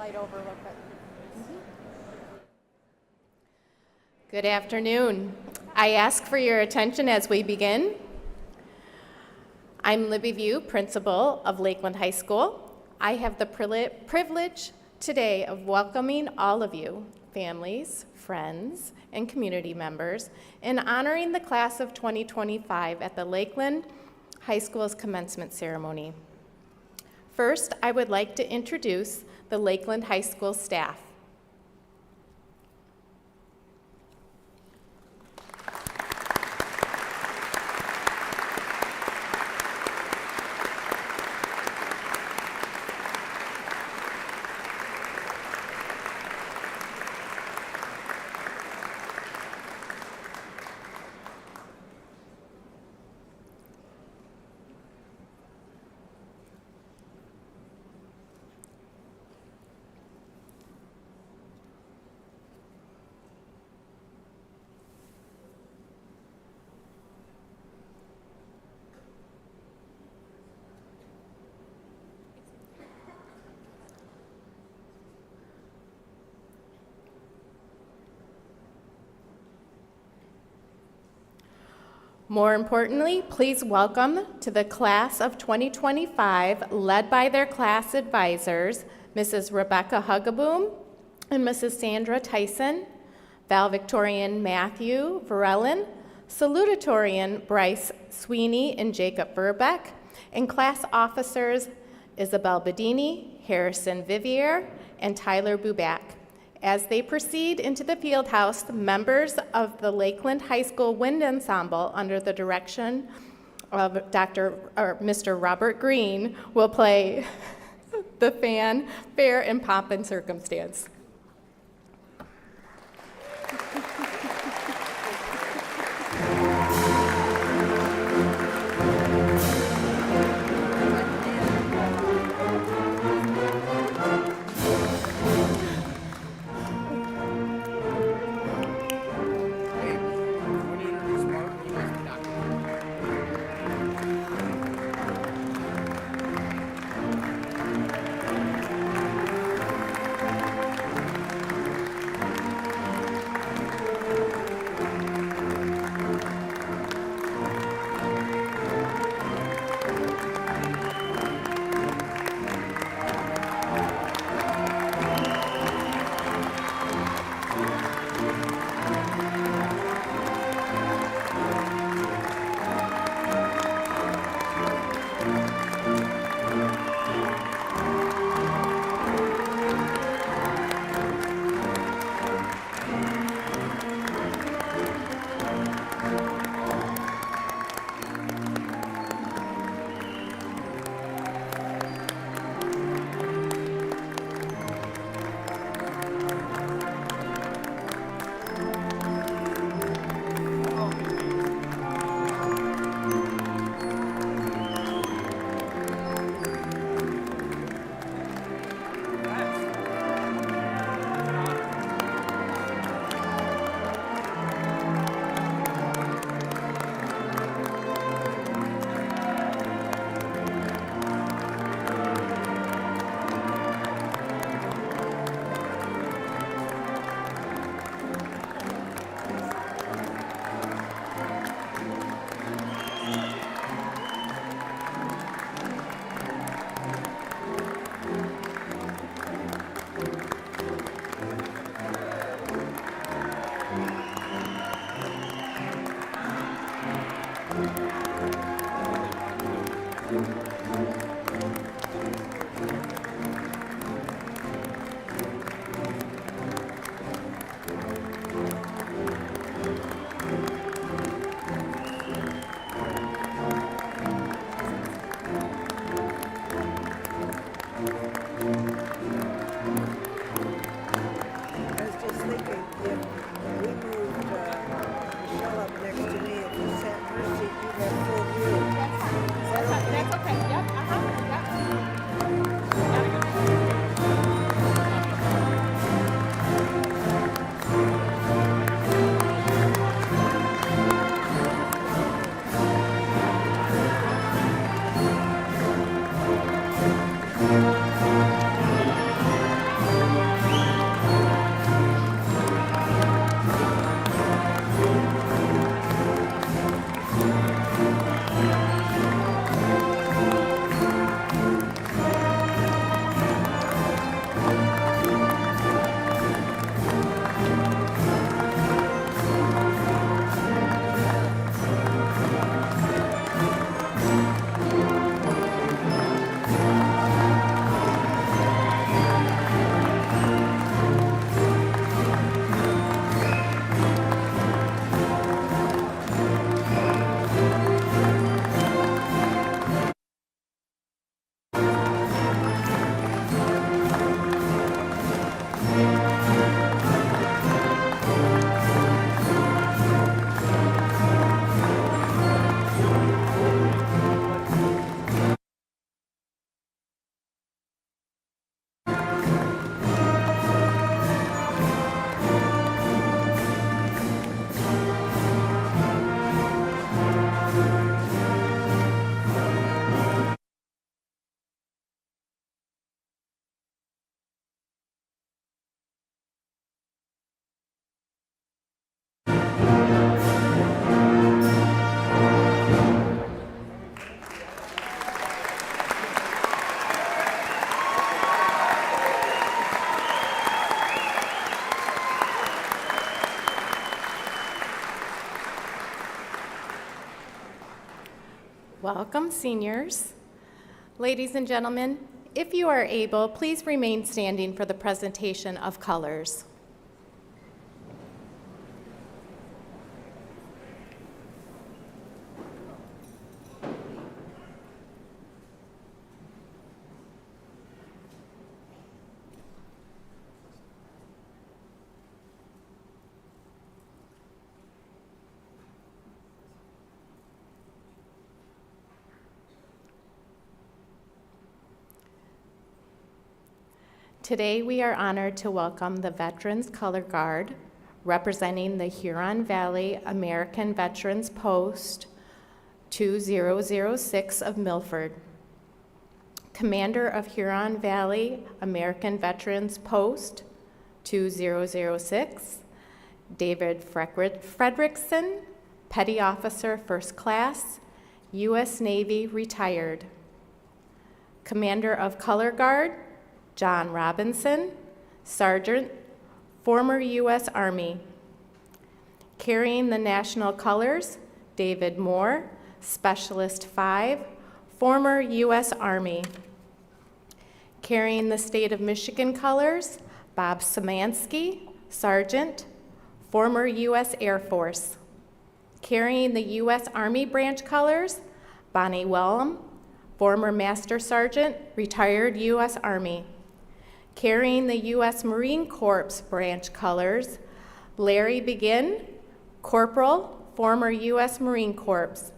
slide over a little bit. Good afternoon. I ask for your attention as we begin. I'm Libby View, principal of Lakeland High School. I have the privilege today of welcoming all of you, families, friends, and community members, and honoring the class of 2025 at the Lakeland High School's commencement ceremony. First, I would like to introduce the Lakeland High School staff. More importantly, please welcome to the class of 2025, led by their class advisors, Mrs. Rebecca Hugaboom and Mrs. Sandra Tyson, valedictorian Matthew Varellin, salutatorian Bryce Sweeney and Jacob Verbeck, and class officers Isabel Bedini, Harrison Vivier, and Tyler Buback. As they proceed into the field house, the members of the Lakeland High School Wind Ensemble, under the direction of Mr. Robert Green, will play the fanfare and pomp and circumstance. That's okay. Yep. Welcome, seniors. Ladies and gentlemen, if you are able, please remain standing for the presentation of colors. Today, we are honored to welcome the Veterans Color Guard, representing the Huron Valley American Veterans Post 2006 of Milford. Commander of Huron Valley American Veterans Post 2006, David Fredrickson, Petty Officer First Class, U.S. Navy, retired. Commander of Color Guard, John Robinson, Sergeant, former U.S. Army. Carrying the national colors, David Moore, Specialist 5, former U.S. Army. Carrying the state of Michigan colors, Bob Szymanski, Sergeant, former U.S. Air Force. Carrying the U.S. Army branch colors, Bonnie Wellham, former Master Sergeant, retired U.S. Army. Carrying the U.S. Marine Corps branch colors, Larry Begin, Corporal, former U.S. Marine Corps.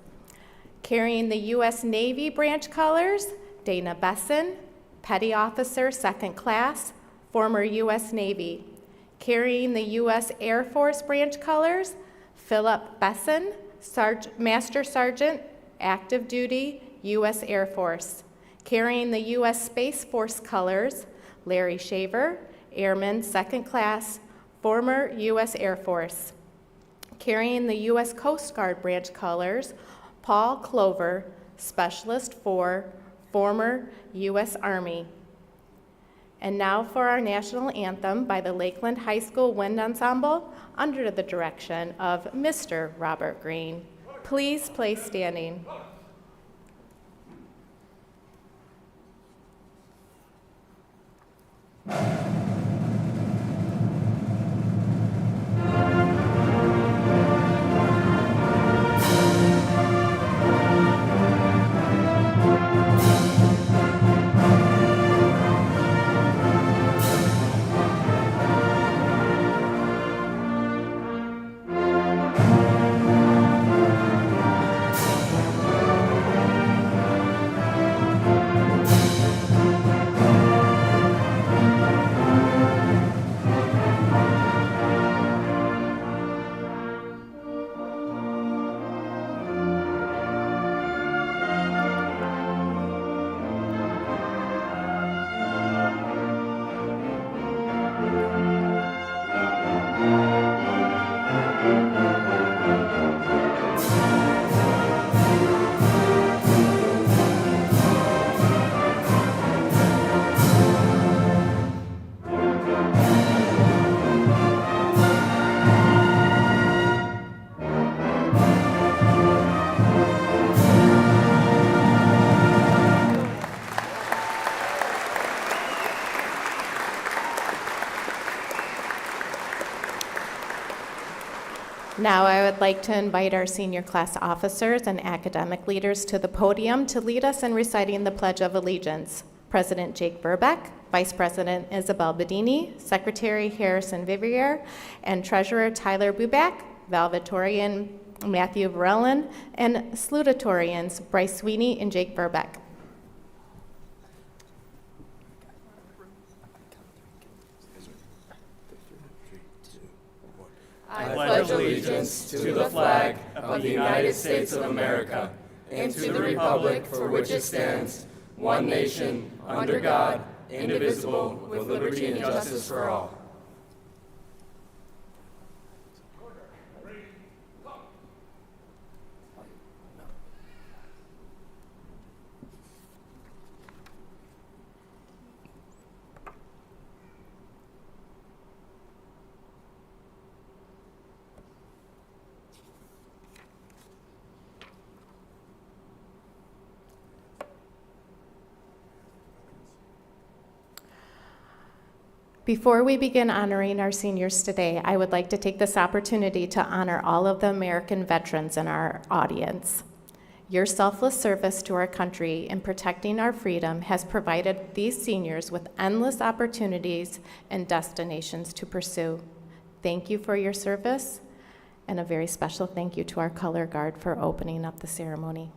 Carrying the U.S. Navy branch colors, Dana Besson, Petty Officer Second Class, former U.S. Navy. Carrying the U.S. Air Force branch colors, Philip Besson, Master Sergeant, Active Duty, U.S. Air Force. Carrying the U.S. Space Force colors, Larry Shaver, Airman Second Class, former U.S. Air Force. Carrying the U.S. Coast Guard branch colors, Paul Clover, Specialist 4, former U.S. Army. And now for our national anthem by the Lakeland High School Wind Ensemble under the direction of Mr. Robert Green. Please place standing. Now I would like to invite our senior class officers and academic leaders to the podium to lead us in reciting the Pledge of Allegiance. President Jake Verbeck, Vice President Isabel Bedini, Secretary Harrison Vivier, and Treasurer Tyler Buback, Valedictorian Matthew Varellin, and salutatorians Bryce Sweeney and Jake Verbeck. I pledge allegiance to the flag of the United States of America and to the republic for which it stands, one nation, under God, indivisible, with liberty and justice for all. Before we begin honoring our seniors today, I would like to take this opportunity to honor all of the American veterans in our audience. Your selfless service to our country in protecting our freedom has provided these seniors with endless opportunities and destinations to pursue. Thank you for your service, and a very special thank you to our color guard for opening up the ceremony.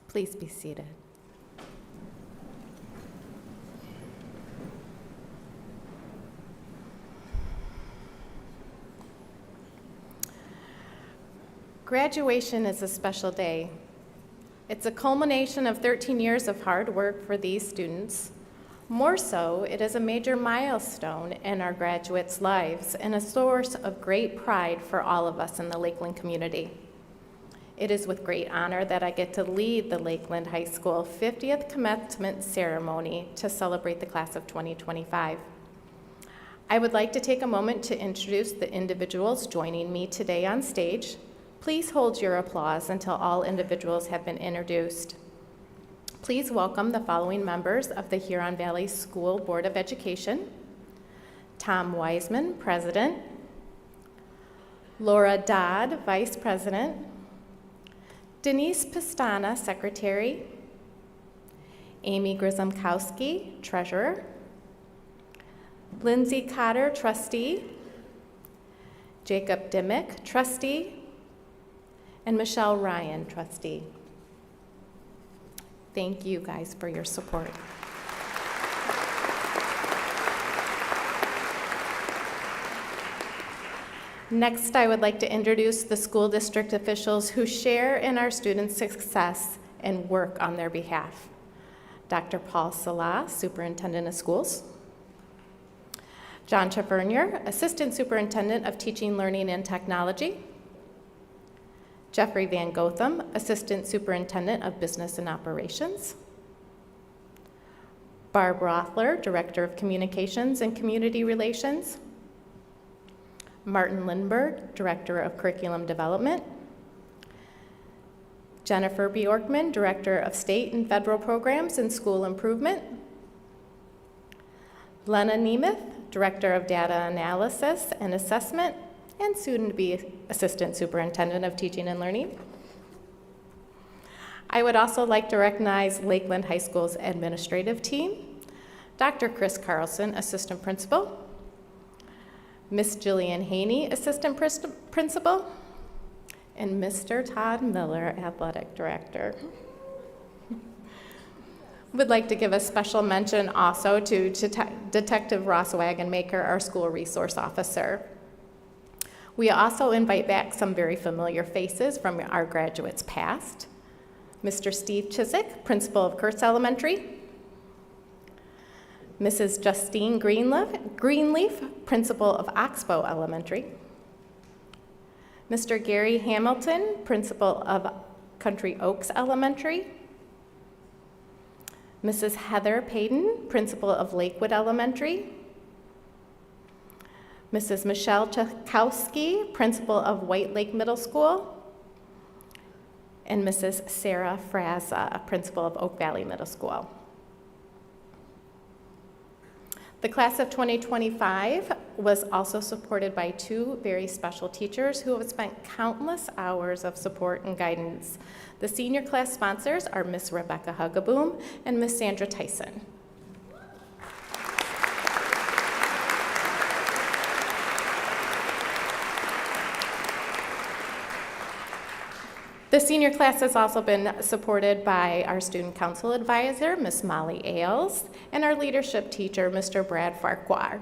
Please be seated. Graduation is a special day. It's a culmination of 13 years of hard work for these students. More so, it is a major milestone in our graduates' lives and a source of great pride for all of us in the Lakeland community. It is with great honor that I get to lead the Lakeland High School 50th commencement ceremony to celebrate the class of 2025. I would like to take a moment to introduce the individuals joining me today on stage. Please hold your applause until all individuals have been introduced. Please welcome the following members of the Huron Valley School Board of Education: Tom Wiseman, President; Laura Dodd, Vice President; Denise Pistana, Secretary; Amy Grisomkowski, Treasurer; Lindsay Cotter, Trustee; Jacob Dimmick, Trustee; and Michelle Ryan, Trustee. Thank you guys for your support. Next, I would like to introduce the school district officials who share in our students' success and work on their behalf. Dr. Paul Salah, Superintendent of Schools; John Chavernier, Assistant Superintendent of Teaching, Learning, and Technology; Jeffrey Van Gotham, Assistant Superintendent of Business and Operations; Barb Rothler, Director of Communications and Community Relations; Martin Lindberg, Director of Curriculum Development; Jennifer Bjorkman, Director of State and Federal Programs and School Improvement; Lena Nemeth, Director of Data Analysis and Assessment, and soon to be Assistant Superintendent of Teaching and Learning. I would also like to recognize Lakeland High School's administrative team: Dr. Chris Carlson, Assistant Principal; Miss Jillian Haney, Assistant Principal; and Mr. Todd Miller, Athletic Director. Would like to give a special mention also to Detective Ross Wagonmaker, our school resource officer. We also invite back some very familiar faces from our graduates past: Mr. Steve Chiswick, Principal of Kurtz Elementary; Mrs. Justine Greenleaf, Principal of Oxbow Elementary; Mr. Gary Hamilton, Principal of Country Oaks Elementary; Mrs. Heather Payton, Principal of Lakewood Elementary; Mrs. Michelle Chakowski, Principal of White Lake Middle School; and Mrs. Sarah Fraza, Principal of Oak Valley Middle School. The class of 2025 was also supported by two very special teachers who have spent countless hours of support and guidance. The senior class sponsors are Miss Rebecca Hugaboom and Miss Sandra Tyson. The senior class has also been supported by our student council advisor, Ms. Molly Ailes, and our leadership teacher, Mr. Brad Farquhar.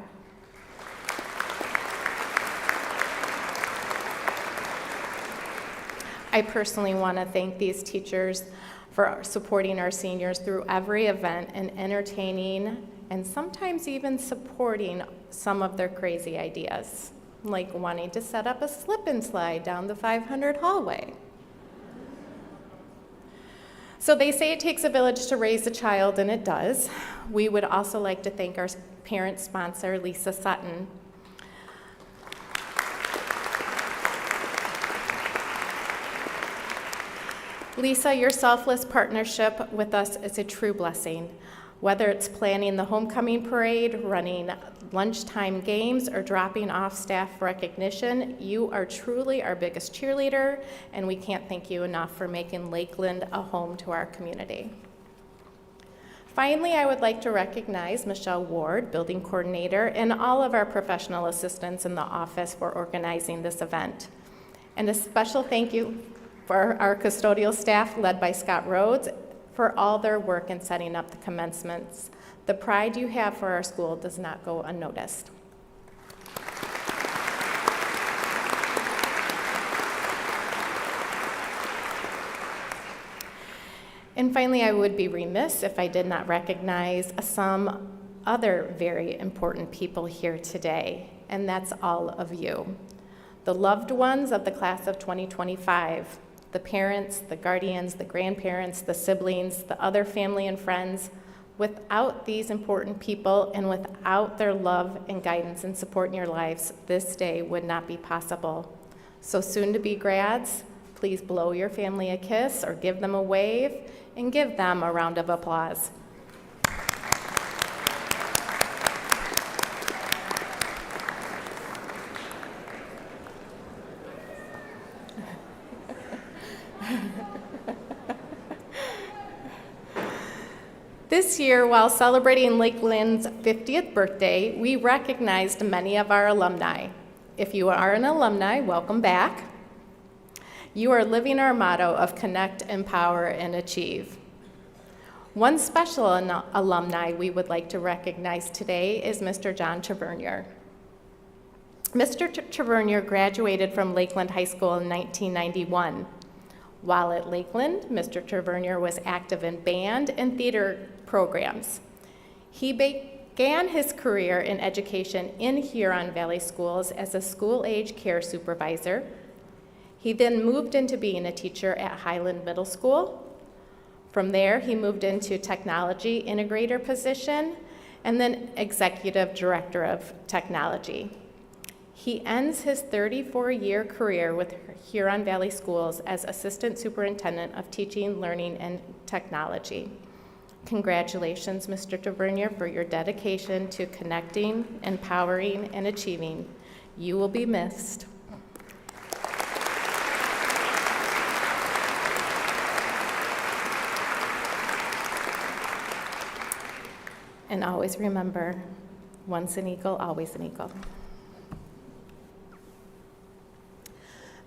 I personally want to thank these teachers for supporting our seniors through every event and entertaining and sometimes even supporting some of their crazy ideas, like wanting to set up a slip and slide down the 500 hallway. So they say it takes a village to raise a child, and it does. We would also like to thank our parent sponsor, Lisa Sutton. Lisa, your selfless partnership with us is a true blessing. Whether it's planning the homecoming parade, running lunchtime games, or dropping off staff recognition, you are truly our biggest cheerleader, and we can't thank you enough for making Lakeland a home to our community. Finally, I would like to recognize Michelle Ward, building coordinator, and all of our professional assistants in the office for organizing this event. And a special thank you for our custodial staff led by Scott Rhodes for all their work in setting up the commencements. The pride you have for our school does not go unnoticed. And finally, I would be remiss if I did not recognize some other very important people here today, and that's all of you. The loved ones of the class of 2025, the parents, the guardians, the grandparents, the siblings, the other family and friends. Without these important people and without their love and guidance and support in your lives, this day would not be possible. So soon-to-be grads, please blow your family a kiss or give them a wave and give them a round of applause. This year, while celebrating Lakeland's 50th birthday, we recognized many of our alumni. If you are an alumni, welcome back. You are living our motto of connect, empower, and achieve. One special alumni we would like to recognize today is Mr. John Tavernier. Mr. Tavernier graduated from Lakeland High School in 1991. While at Lakeland, Mr. Tavernier was active in band and theater programs. He began his career in education in Huron Valley Schools as a school-age care supervisor. He then moved into being a teacher at Highland Middle School. From there, he moved into technology integrator position and then executive director of technology. He ends his 34-year career with Huron Valley Schools as Assistant Superintendent of Teaching, Learning, and Technology. Congratulations, Mr. Tavernier, for your dedication to connecting, empowering, and achieving. You will be missed. And always remember, once an eagle, always an eagle.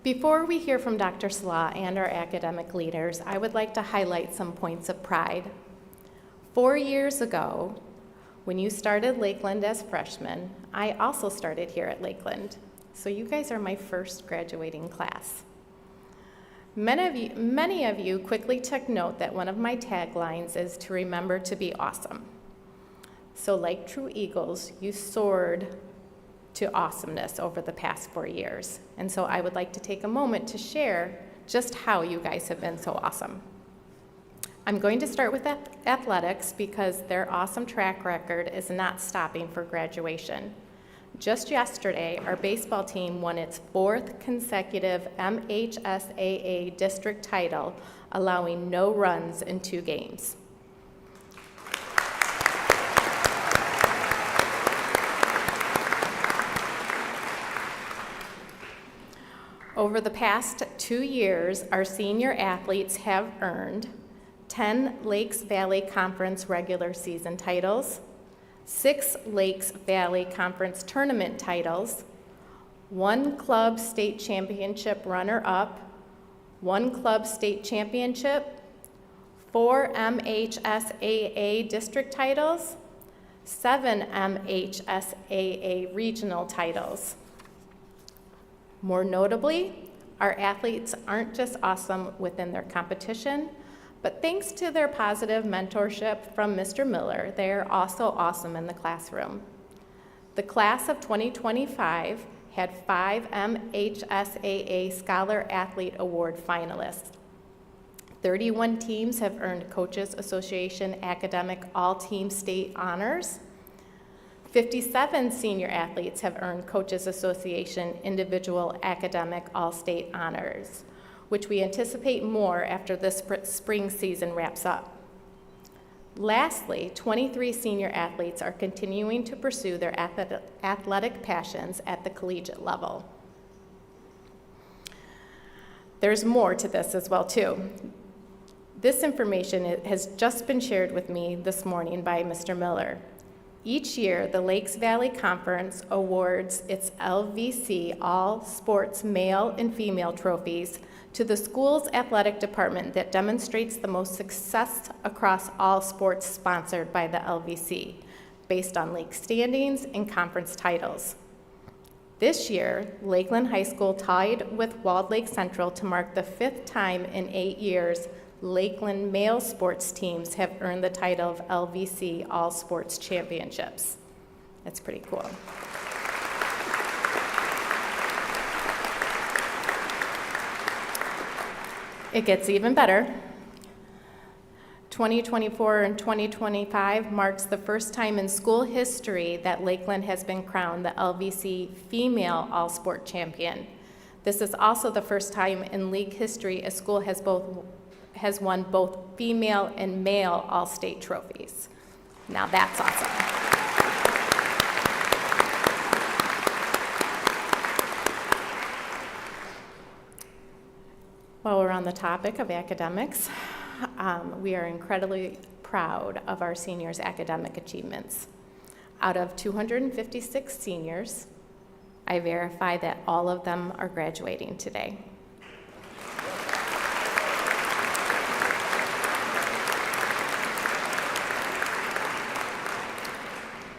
Before we hear from Dr. Slaw and our academic leaders, I would like to highlight some points of pride. 4 years ago, when you started Lakeland as freshmen, I also started here at Lakeland. So you guys are my first graduating class. Many of you quickly took note that one of my taglines is to remember to be awesome. So like true eagles, you soared to awesomeness over the past 4 years. And so I would like to take a moment to share just how you guys have been so awesome. I'm going to start with athletics because their awesome track record is not stopping for graduation. Just yesterday, our baseball team won its 4th consecutive MHSAA district title, allowing no runs in 2 games. Over the past 2 years, our senior athletes have earned 10 Lakes Valley Conference regular season titles, 6 Lakes Valley Conference tournament titles, 1 club state championship runner-up, 1 club state championship, 4 MHSAA district titles, 7 MHSAA regional titles. More notably, our athletes aren't just awesome within their competition, but thanks to their positive mentorship from Mr. Miller, they are also awesome in the classroom. The class of 2025 had 5 MHSAA Scholar Athlete Award finalists. 31 teams have earned Coaches Association Academic All-Team State Honors. 57 senior athletes have earned Coaches Association Individual Academic All-State Honors, which we anticipate more after this spring season wraps up. Lastly, 23 senior athletes are continuing to pursue their athletic passions at the collegiate level. There's more to this as well, too. This information has just been shared with me this morning by Mr. Miller. Each year, the Lakes Valley Conference awards its LVC All Sports Male and Female trophies to the school's athletic department that demonstrates the most success across all sports sponsored by the LVC, based on league standings and conference titles. This year, Lakeland High School tied with Walled Lake Central to mark the 5th time in 8 years Lakeland male sports teams have earned the title of LVC All Sports Championships. That's pretty cool. It gets even better. 2024 and 2025 marks the first time in school history that Lakeland has been crowned the LVC Female All-Sport Champion. This is also the first time in league history a school has won both female and male all-state trophies. Now that's awesome. While we're on the topic of academics, we are incredibly proud of our seniors' academic achievements. Out of 256 seniors, I verify that all of them are graduating today.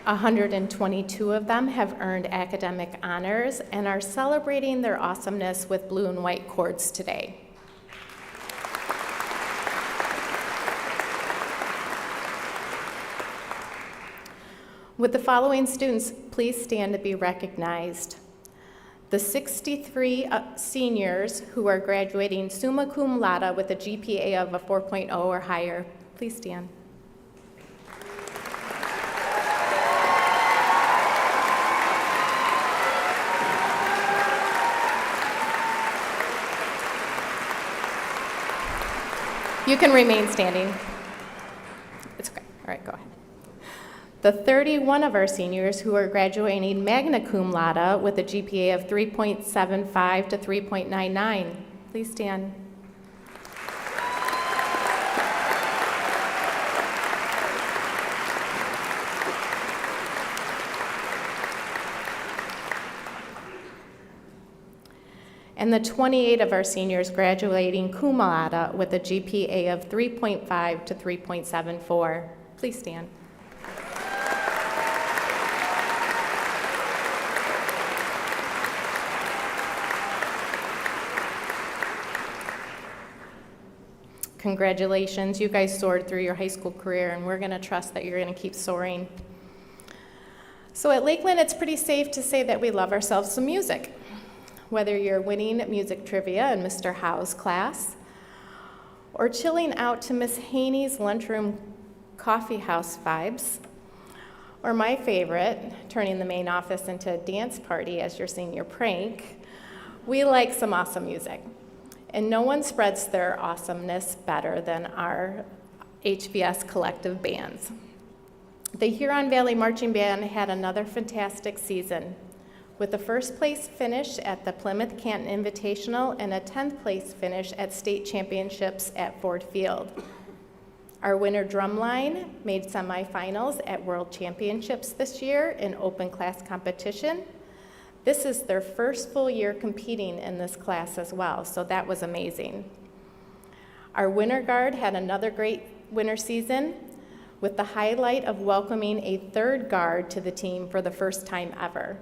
122 of them have earned academic honors and are celebrating their awesomeness with blue and white cords today. Would the following students please stand to be recognized? The 63 seniors who are graduating summa cum laude with a GPA of a 4.0 or higher, please stand. You can remain standing. It's okay. All right, go ahead. The 31 of our seniors who are graduating magna cum laude with a GPA of 3.75 to 3.99, please stand. And the 28 of our seniors graduating cum laude with a GPA of 3.5 to 3.74. Please stand. Congratulations, you guys soared through your high school career, and we're gonna trust that you're gonna keep soaring. So at Lakeland, it's pretty safe to say that we love ourselves some music. Whether you're winning music trivia in Mr. Howe's class, or chilling out to Miss Haney's lunchroom coffee house vibes, or my favorite, turning the main office into a dance party as your senior prank, we like some awesome music. And no one spreads their awesomeness better than our HVS collective bands. The Huron Valley Marching Band had another fantastic season, with the first place finish at the Plymouth Canton Invitational and a 10th place finish at state championships at Ford Field. Our winter drumline made semifinals at World Championships this year in open class competition. This is their first full year competing in this class as well, so that was amazing. Our winter guard had another great winter season, with the highlight of welcoming a third guard to the team for the first time ever.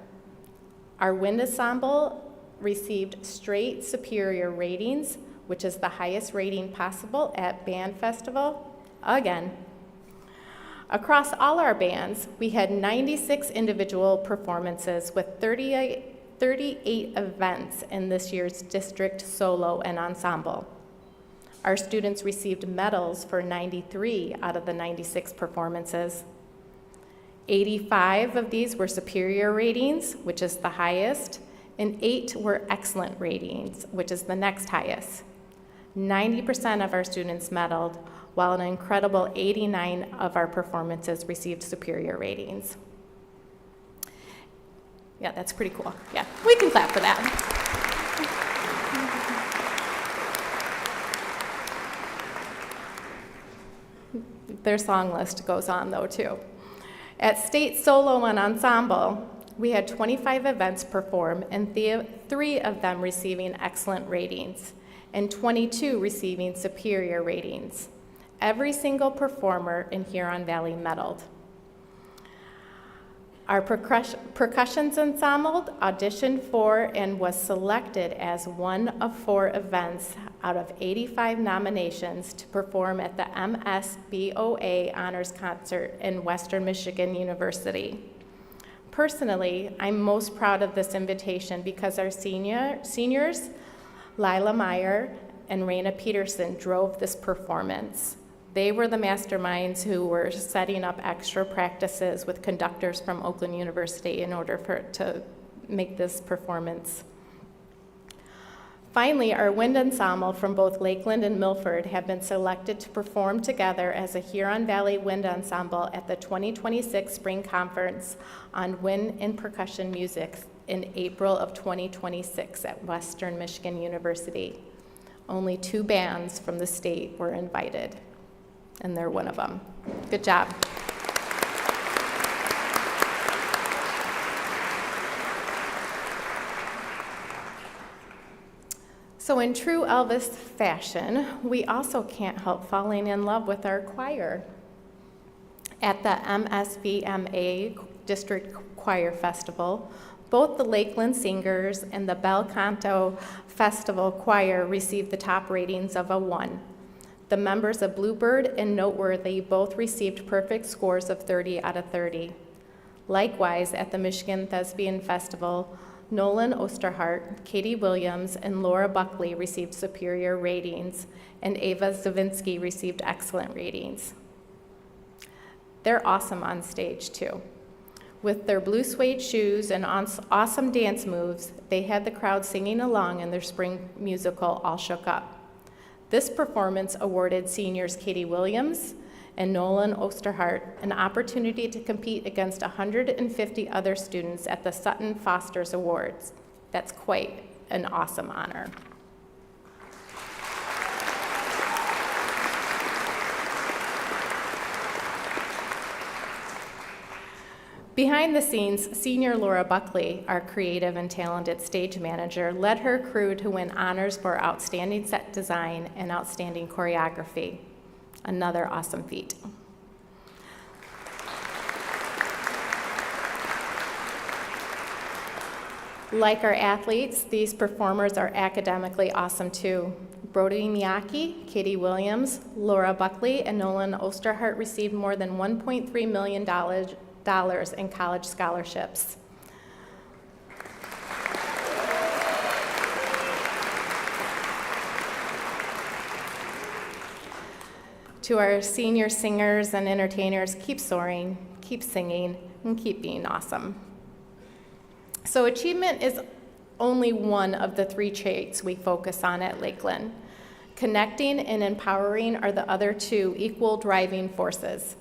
Our wind ensemble received straight superior ratings, which is the highest rating possible at Band Festival, again. Across all our bands, we had 96 individual performances with 38 events in this year's district solo and ensemble. Our students received medals for 93 out of the 96 performances. 85 of these were superior ratings, which is the highest, and 8 were excellent ratings, which is the next highest. 90% of our students medaled, while an incredible 89 of our performances received superior ratings. Yeah, that's pretty cool. Yeah, we can clap for that. Their song list goes on, though, too. At State Solo and Ensemble, we had 25 events perform, and 3 of them receiving excellent ratings, and 22 receiving superior ratings. Every single performer in Huron Valley medaled. Our percussions ensemble auditioned for and was selected as one of 4 events out of 85 nominations to perform at the MSBOA Honors Concert in Western Michigan University. Personally, I'm most proud of this invitation because our seniors, Lila Meyer and Raina Peterson, drove this performance. They were the masterminds who were setting up extra practices with conductors from Oakland University in order to make this performance. Finally, our wind ensemble from both Lakeland and Milford have been selected to perform together as a Huron Valley Wind Ensemble at the 2026 Spring Conference on Wind and Percussion Music in April of 2026 at Western Michigan University. Only 2 bands from the state were invited, and they're one of them. Good job. So in true Elvis fashion, we also can't help falling in love with our choir. At the MSVMA District Choir Festival, both the Lakeland Singers and the Bel Canto Festival Choir received the top ratings of a 1. The members of Bluebird and Noteworthy both received perfect scores of 30 out of 30. Likewise, at the Michigan Thespian Festival, Nolan Osterhart, Katie Williams, and Laura Buckley received superior ratings, and Ava Zavinsky received excellent ratings. They're awesome on stage, too. With their blue suede shoes and awesome dance moves, they had the crowd singing along in their spring musical, All Shook Up. This performance awarded seniors Katie Williams and Nolan Osterhart an opportunity to compete against 150 other students at the Sutton Foster's Awards. That's quite an awesome honor. Behind the scenes, senior Laura Buckley, our creative and talented stage manager, led her crew to win honors for outstanding set design and outstanding choreography. Another awesome feat. Like our athletes, these performers are academically awesome too. Brody Miyake, Katie Williams, Laura Buckley, and Nolan Osterhart received more than $1.3 million in college scholarships. To our senior singers and entertainers, keep soaring, keep singing, and keep being awesome. So achievement is only one of the 3 traits we focus on at Lakeland. Connecting and empowering are the other 2 equal driving forces.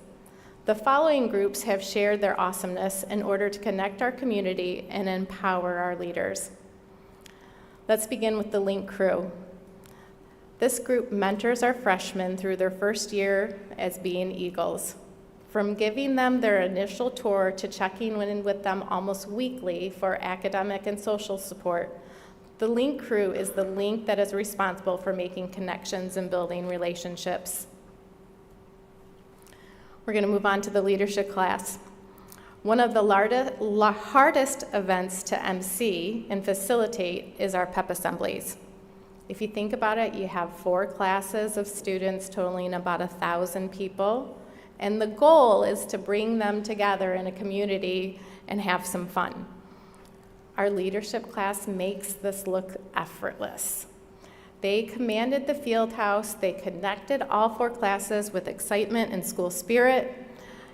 The following groups have shared their awesomeness in order to connect our community and empower our leaders. Let's begin with the Link crew. This group mentors our freshmen through their first year as being Eagles. From giving them their initial tour to checking in with them almost weekly for academic and social support, the Link crew is the link that is responsible for making connections and building relationships. We're going to move on to the leadership class. One of the hardest events to MC and facilitate is our pep assemblies. If you think about it, you have 4 classes of students totaling about 1,000 people, and the goal is to bring them together in a community and have some fun. Our leadership class makes this look effortless. They commanded the field house, they connected all 4 classes with excitement and school spirit.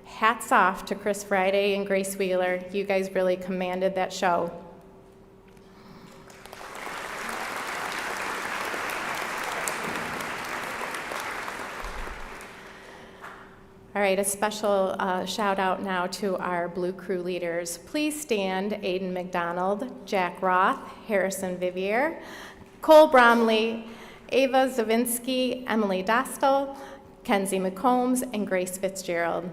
Hats off to Chris Friday and Grace Wheeler. You guys really commanded that show. All right, a special shout out now to our Blue Crew leaders. Please stand: Aiden McDonald, Jack Roth, Harrison Vivier, Cole Bromley, Ava Zavinsky, Emily Dostal, Kenzie McCombs, and Grace Fitzgerald.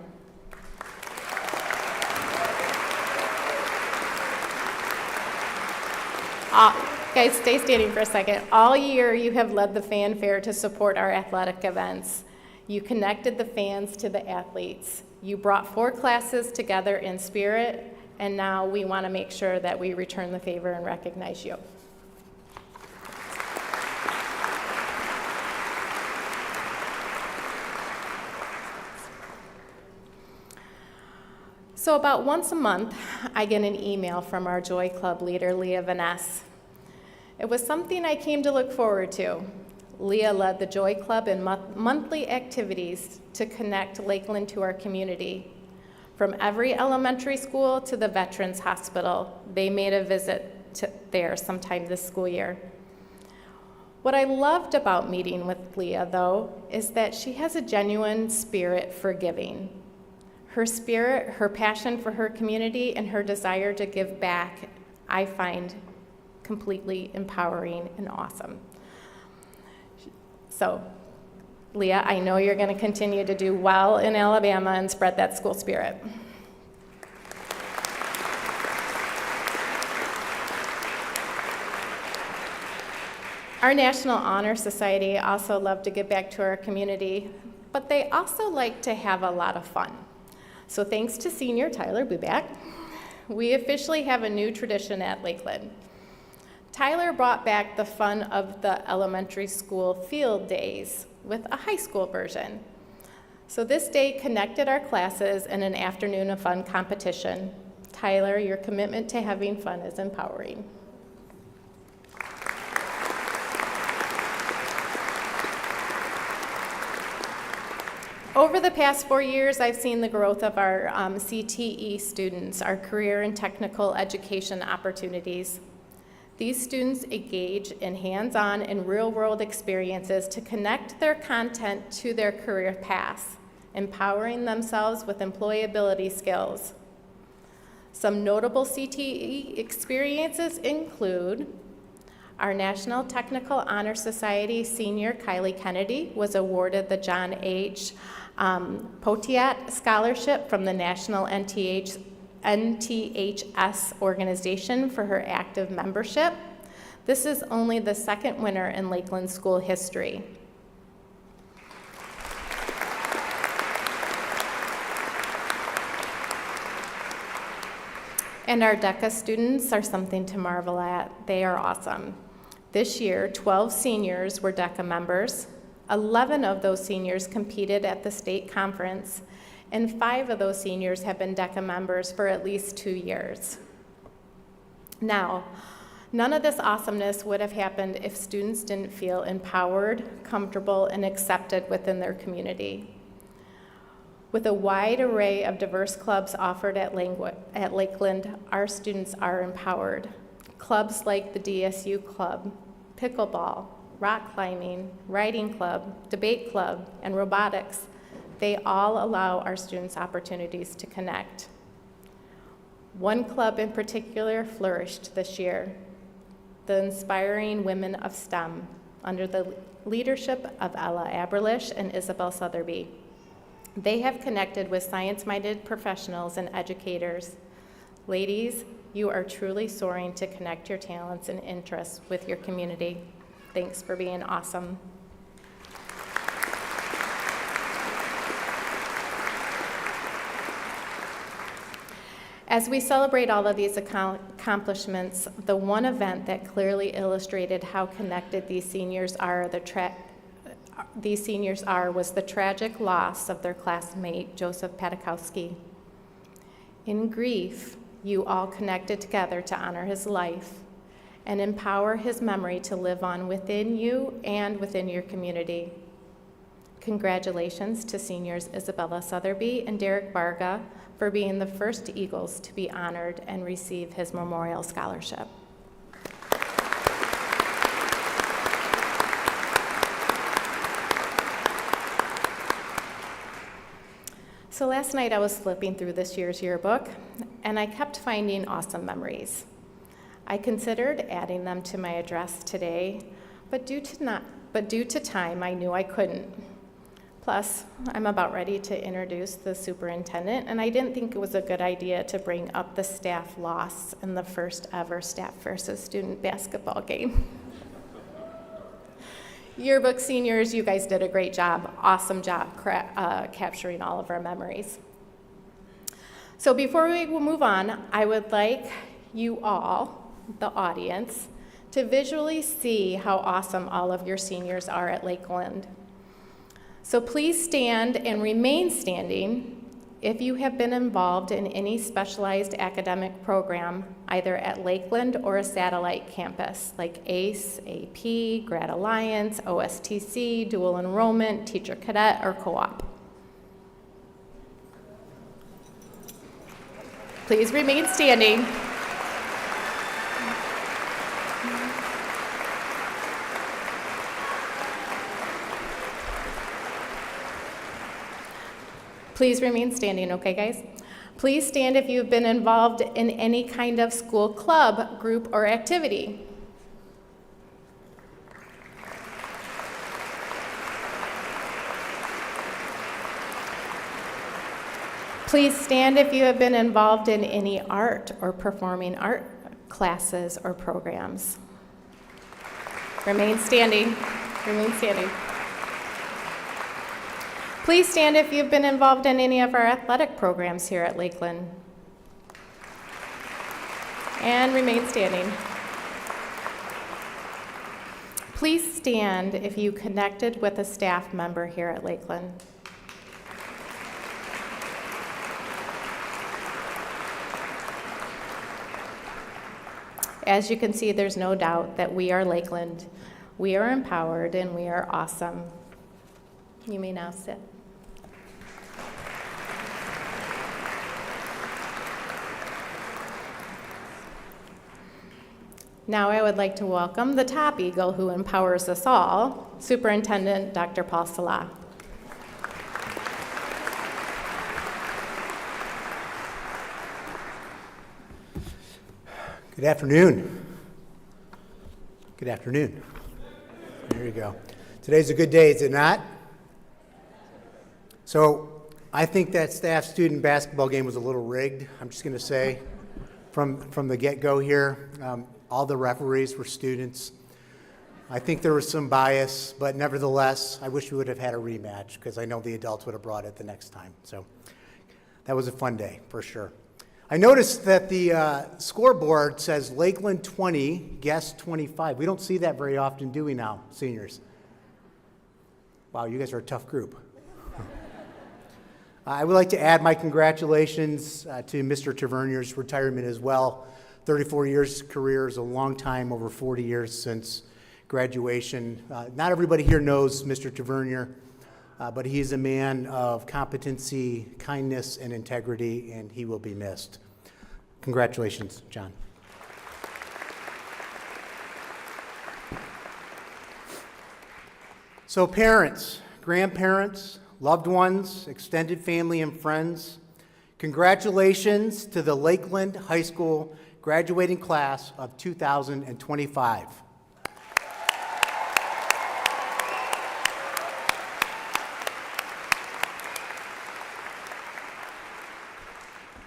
Guys, stay standing for a second. All year you have led the fanfare to support our athletic events. You connected the fans to the athletes. You brought 4 classes together in spirit, and now we want to make sure that we return the favor and recognize you. So about once a month, I get an email from our Joy Club leader, Leah Vaness. It was something I came to look forward to. Leah led the Joy Club in monthly activities to connect Lakeland to our community. From every elementary school to the Veterans Hospital, they made a visit there sometime this school year. What I loved about meeting with Leah, though, is that she has a genuine spirit for giving. Her spirit, her passion for her community, and her desire to give back, I find completely empowering and awesome. So, Leah, I know you're going to continue to do well in Alabama and spread that school spirit. Our National Honor Society also love to give back to our community, but they also like to have a lot of fun. So thanks to Senior Tyler Buback, we officially have a new tradition at Lakeland. Tyler brought back the fun of the elementary school field days with a high school version. So this day connected our classes in an afternoon of fun competition. Tyler, your commitment to having fun is empowering. Over the past 4 years, I've seen the growth of our CTE students, our career and technical education opportunities. These students engage in hands-on and real-world experiences to connect their content to their career paths, empowering themselves with employability skills. Some notable CTE experiences include our National Technical Honor Society senior Kylie Kennedy was awarded the John H. Potiat Scholarship from the National NTHS organization for her active membership. This is only the second winner in Lakeland school history. And our DECA students are something to marvel at. They are awesome. This year, 12 seniors were DECA members. 11 of those seniors competed at the state conference, and 5 of those seniors have been DECA members for at least 2 years. Now, none of this awesomeness would have happened if students didn't feel empowered, comfortable, and accepted within their community. With a wide array of diverse clubs offered at Lakeland, our students are empowered. Clubs like the DSU Club, pickleball, rock climbing, writing club, debate club, and robotics, they all allow our students opportunities to connect. One club in particular flourished this year, the Inspiring Women of STEM, under the leadership of Ella Aberlish and Isabel Sotheby. They have connected with science-minded professionals and educators. Ladies, you are truly soaring to connect your talents and interests with your community. Thanks for being awesome. As we celebrate all of these accomplishments, the one event that clearly illustrated how connected these seniors are was the tragic loss of their classmate, Joseph Patakowski. In grief, you all connected together to honor his life and empower his memory to live on within you and within your community. Congratulations to seniors Isabella Sotheby and Derek Varga for being the first Eagles to be honored and receive his memorial scholarship. So last night I was flipping through this year's yearbook, and I kept finding awesome memories. I considered adding them to my address today, but due to time, I knew I couldn't. Plus, I'm about ready to introduce the superintendent, and I didn't think it was a good idea to bring up the staff loss in the first ever staff versus student basketball game. Yearbook seniors, you guys did a great job, awesome job capturing all of our memories. So before we move on, I would like you all, the audience, to visually see how awesome all of your seniors are at Lakeland. So please stand and remain standing if you have been involved in any specialized academic program, either at Lakeland or a satellite campus, like ACE, AP, Grad Alliance, OSTC, dual enrollment, teacher cadet, or co-op. Please remain standing. Please remain standing, okay, guys? Please stand if you've been involved in any kind of school club, group, or activity. Please stand if you have been involved in any art or performing art classes or programs. Remain standing. Remain standing. Please stand if you've been involved in any of our athletic programs here at Lakeland. And remain standing. Please stand if you connected with a staff member here at Lakeland. As you can see, there's no doubt that we are Lakeland. We are empowered and we are awesome. You may now sit. Now I would like to welcome the top Eagle who empowers us all, Superintendent Dr. Paul Salah. Good afternoon. Good afternoon. There you go. Today's a good day, is it not? So I think that staff-student basketball game was a little rigged. I'm just going to say from the get-go here, all the referees were students. I think there was some bias, but nevertheless, I wish we would have had a rematch because I know the adults would have brought it the next time. So that was a fun day for sure. I noticed that the scoreboard says Lakeland 20, Guest 25. We don't see that very often, do we now, seniors? Wow, you guys are a tough group. I would like to add my congratulations to Mr. Tavernier's retirement as well. 34 years career is a long time, over 40 years since graduation. Not everybody here knows Mr. Tavernier, but he is a man of competency, kindness, and integrity, and he will be missed. Congratulations, John. So parents, grandparents, loved ones, extended family, and friends, congratulations to the Lakeland High School graduating class of 2025.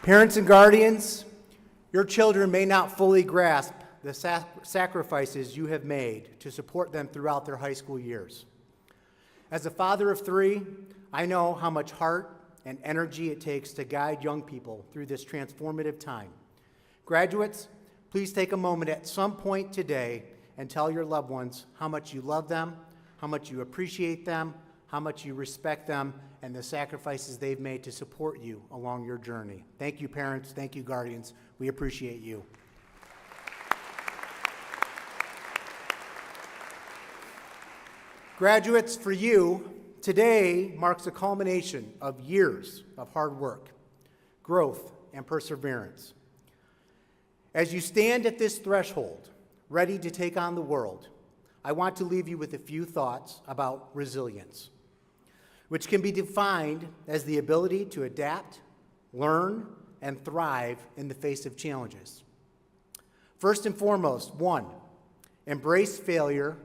Parents and guardians, your children may not fully grasp the sacrifices you have made to support them throughout their high school years. As a father of 3, I know how much heart and energy it takes to guide young people through this transformative time. Graduates, please take a moment at some point today and tell your loved ones how much you love them, how much you appreciate them, how much you respect them, and the sacrifices they've made to support you along your journey. Thank you, parents. Thank you, guardians. We appreciate you. Graduates, for you, today marks a culmination of years of hard work, growth, and perseverance. As you stand at this threshold, ready to take on the world, I want to leave you with a few thoughts about resilience, which can be defined as the ability to adapt, learn, and thrive in the face of challenges. First and foremost, 1, embrace failure,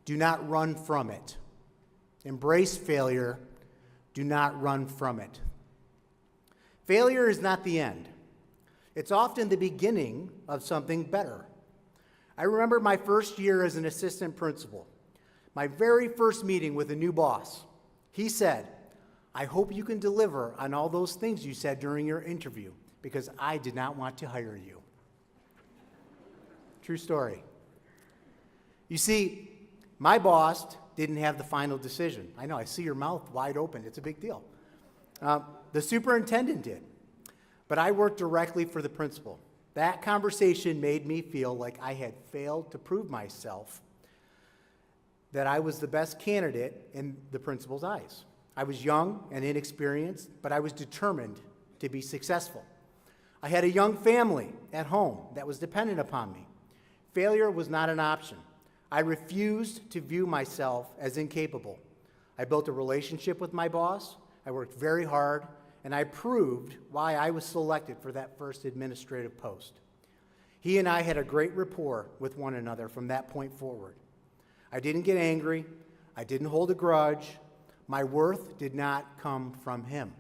do not run from it. Embrace failure, do not run from it. Failure is not the end. It's often the beginning of something better. I remember my first year as an assistant principal, my very first meeting with a new boss. He said, "I hope you can deliver on all those things you said during your interview, because I did not want to hire you." True story. You see, my boss didn't have the final decision. I know, I see your mouth wide open. It's a big deal. The superintendent did, but I worked directly for the principal. That conversation made me feel like I had failed to prove myself that I was the best candidate in the principal's eyes. I was young and inexperienced, but I was determined to be successful. I had a young family at home that was dependent upon me. Failure was not an option. I refused to view myself as incapable. I built a relationship with my boss, I worked very hard, and I proved why I was selected for that first administrative post. He and I had a great rapport with one another from that point forward. I didn't get angry, I didn't hold a grudge, my worth did not come from him.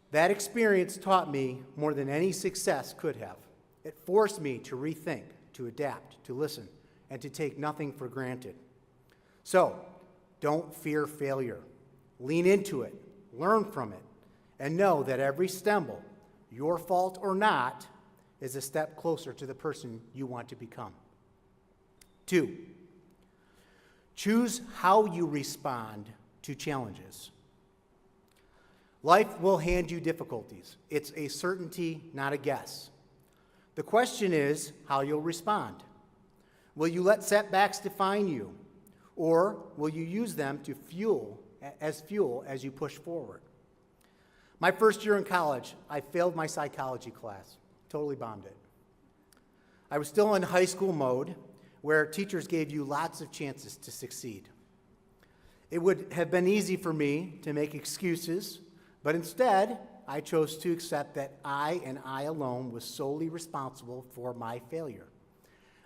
That experience taught me more than any success could have. It forced me to rethink, to adapt, to listen, and to take nothing for granted. So, don't fear failure. Lean into it, learn from it, and know that every stumble, your fault or not, is a step closer to the person you want to become. 2, choose how you respond to challenges. Life will hand you difficulties. It's a certainty, not a guess. The question is how you'll respond. Will you let setbacks define you, or will you use them to fuel as you push forward? My first year in college, I failed my psychology class. Totally bombed it. I was still in high school mode, where teachers gave you lots of chances to succeed. It would have been easy for me to make excuses, but instead, I chose to accept that I and I alone was solely responsible for my failure.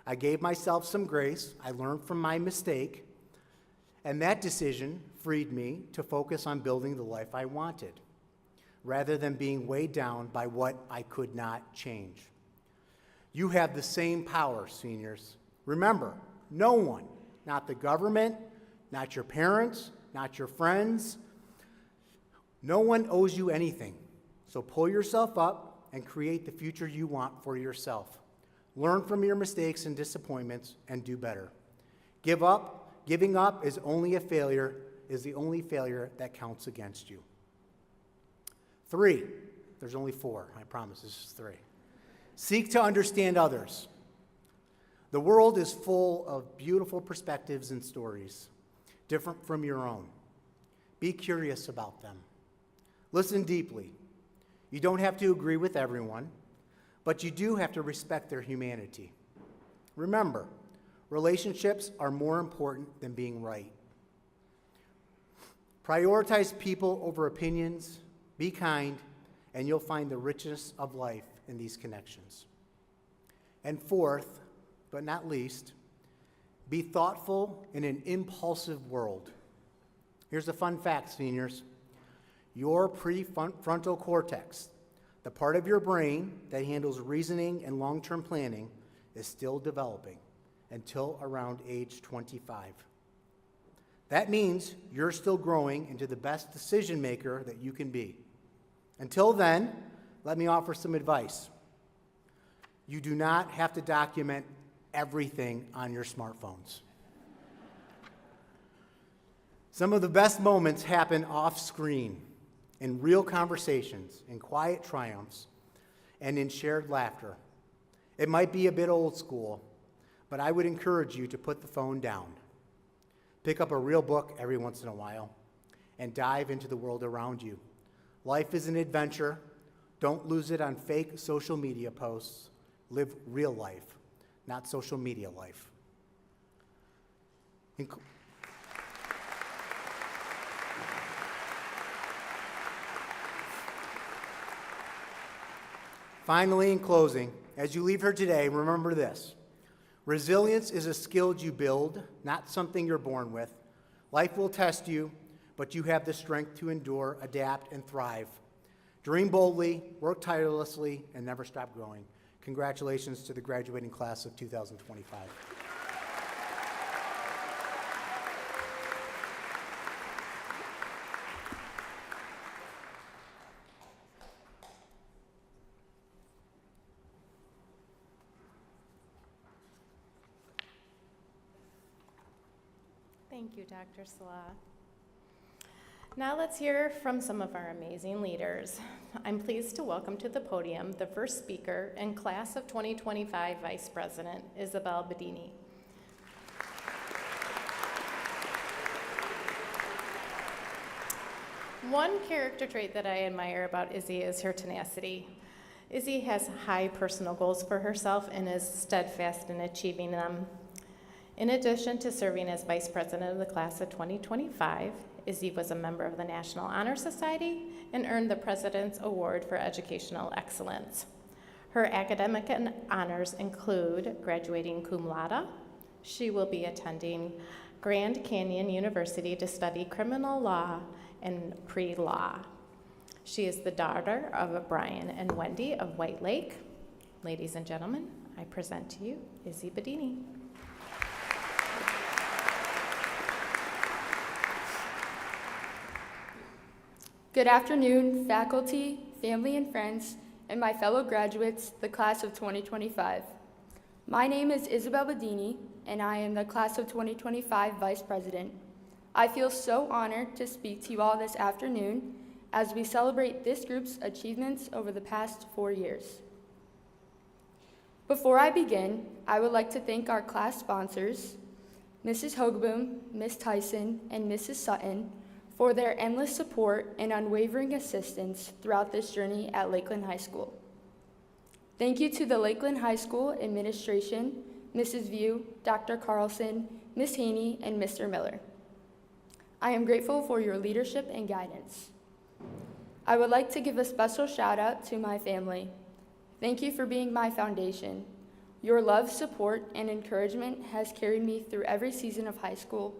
I gave myself some grace, I learned from my mistake, and that decision freed me to focus on building the life I wanted, rather than being weighed down by what I could not change. You have the same power, seniors. Remember, no one, not the government, not your parents, not your friends, no one owes you anything. So pull yourself up and create the future you want for yourself. Learn from your mistakes and disappointments and do better. Giving up is the only failure that counts against you. 3, there's only 4, I promise this is 3. Seek to understand others. The world is full of beautiful perspectives and stories, different from your own. Be curious about them. Listen deeply. You don't have to agree with everyone, but you do have to respect their humanity. Remember, relationships are more important than being right. Prioritize people over opinions, be kind, and you'll find the richness of life in these connections. And 4th, but not least, be thoughtful in an impulsive world. Here's a fun fact, seniors. Your prefrontal cortex, the part of your brain that handles reasoning and long-term planning, is still developing until around age 25. That means you're still growing into the best decision maker that you can be. Until then, let me offer some advice. You do not have to document everything on your smartphones. Some of the best moments happen off screen, in real conversations, in quiet triumphs, and in shared laughter. It might be a bit old school, but I would encourage you to put the phone down. Pick up a real book every once in a while and dive into the world around you. Life is an adventure. Don't lose it on fake social media posts. Live real life, not social media life. Finally, in closing, as you leave here today, remember this. Resilience is a skill you build, not something you're born with. Life will test you, but you have the strength to endure, adapt, and thrive. Dream boldly, work tirelessly, and never stop growing. Congratulations to the graduating class of 2025. Thank you, Dr. Salah. Now let's hear from some of our amazing leaders. I'm pleased to welcome to the podium the first speaker and class of 2025 Vice President, Isabel Bedini. One character trait that I admire about Izzy is her tenacity. Izzy has high personal goals for herself and is steadfast in achieving them. In addition to serving as Vice President of the class of 2025, Izzy was a member of the National Honor Society and earned the President's Award for Educational Excellence. Her academic honors include graduating cum laude. She will be attending Grand Canyon University to study criminal law and pre-law. She is the daughter of Brian and Wendy of White Lake. Ladies and gentlemen, I present to you Izzy Bedini. Good afternoon, faculty, family, and friends, and my fellow graduates, the class of 2025. My name is Isabel Bedini, and I am the class of 2025 Vice President. I feel so honored to speak to you all this afternoon as we celebrate this group's achievements over the past 4 years. Before I begin, I would like to thank our class sponsors, Mrs. Hogeboom, Ms. Tyson, and Mrs. Sutton, for their endless support and unwavering assistance throughout this journey at Lakeland High School. Thank you to the Lakeland High School administration, Mrs. View, Dr. Carlson, Ms. Haney, and Mr. Miller. I am grateful for your leadership and guidance. I would like to give a special shout out to my family. Thank you for being my foundation. Your love, support, and encouragement has carried me through every season of high school.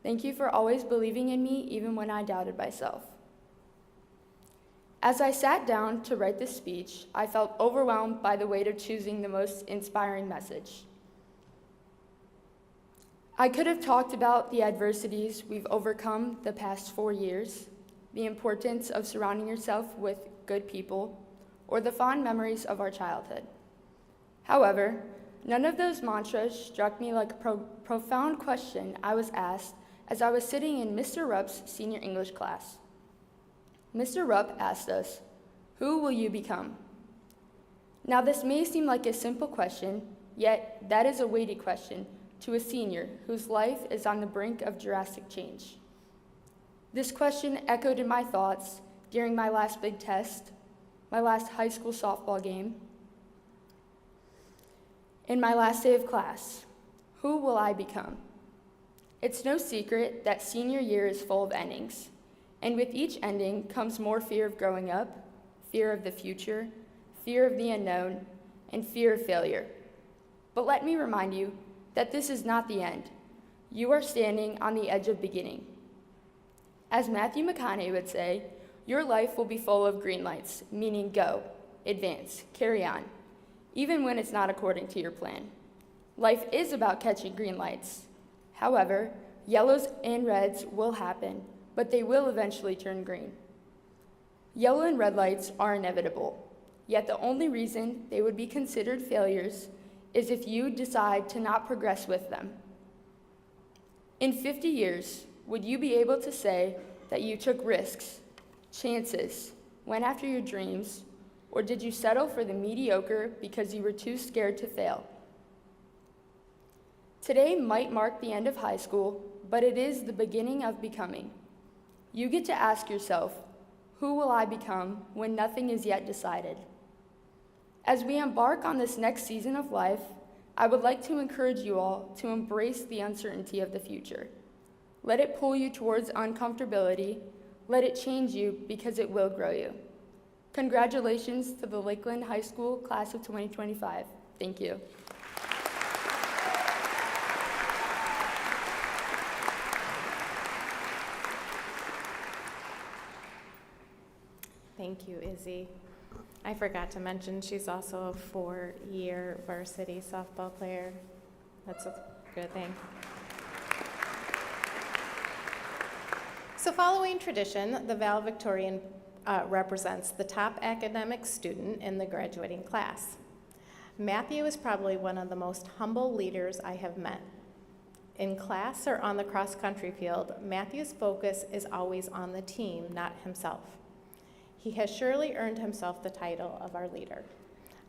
Thank you for always believing in me even when I doubted myself. As I sat down to write this speech, I felt overwhelmed by the weight of choosing the most inspiring message. I could have talked about the adversities we've overcome the past 4 years, the importance of surrounding yourself with good people, or the fond memories of our childhood. However, none of those mantras struck me like a profound question I was asked as I was sitting in Mr. Rupp's senior English class. Mr. Rupp asked us, "Who will you become?" Now this may seem like a simple question, yet that is a weighty question to a senior whose life is on the brink of drastic change. This question echoed in my thoughts during my last big test, my last high school softball game, and my last day of class. Who will I become? It's no secret that senior year is full of endings, and with each ending comes more fear of growing up, fear of the future, fear of the unknown, and fear of failure. But let me remind you that this is not the end. You are standing on the edge of beginning. As Matthew McConaughey would say, Your life will be full of green lights, meaning go, advance, carry on, even when it's not according to your plan. Life is about catching green lights. However, yellows and reds will happen, but they will eventually turn green. Yellow and red lights are inevitable, yet the only reason they would be considered failures is if you decide to not progress with them. In 50 years, would you be able to say that you took risks, chances, went after your dreams, or did you settle for the mediocre because you were too scared to fail? Today might mark the end of high school, but it is the beginning of becoming. You get to ask yourself, who will I become when nothing is yet decided? As we embark on this next season of life, I would like to encourage you all to embrace the uncertainty of the future. Let it pull you towards uncomfortability. Let it change you because it will grow you. Congratulations to the Lakeland High School class of 2025. Thank you. Thank you, Izzy. I forgot to mention she's also a four-year varsity softball player. That's a good thing. So following tradition, the valedictorian represents the top academic student in the graduating class. Matthew is probably one of the most humble leaders I have met. In class or on the cross-country field, Matthew's focus is always on the team, not himself. He has surely earned himself the title of our leader.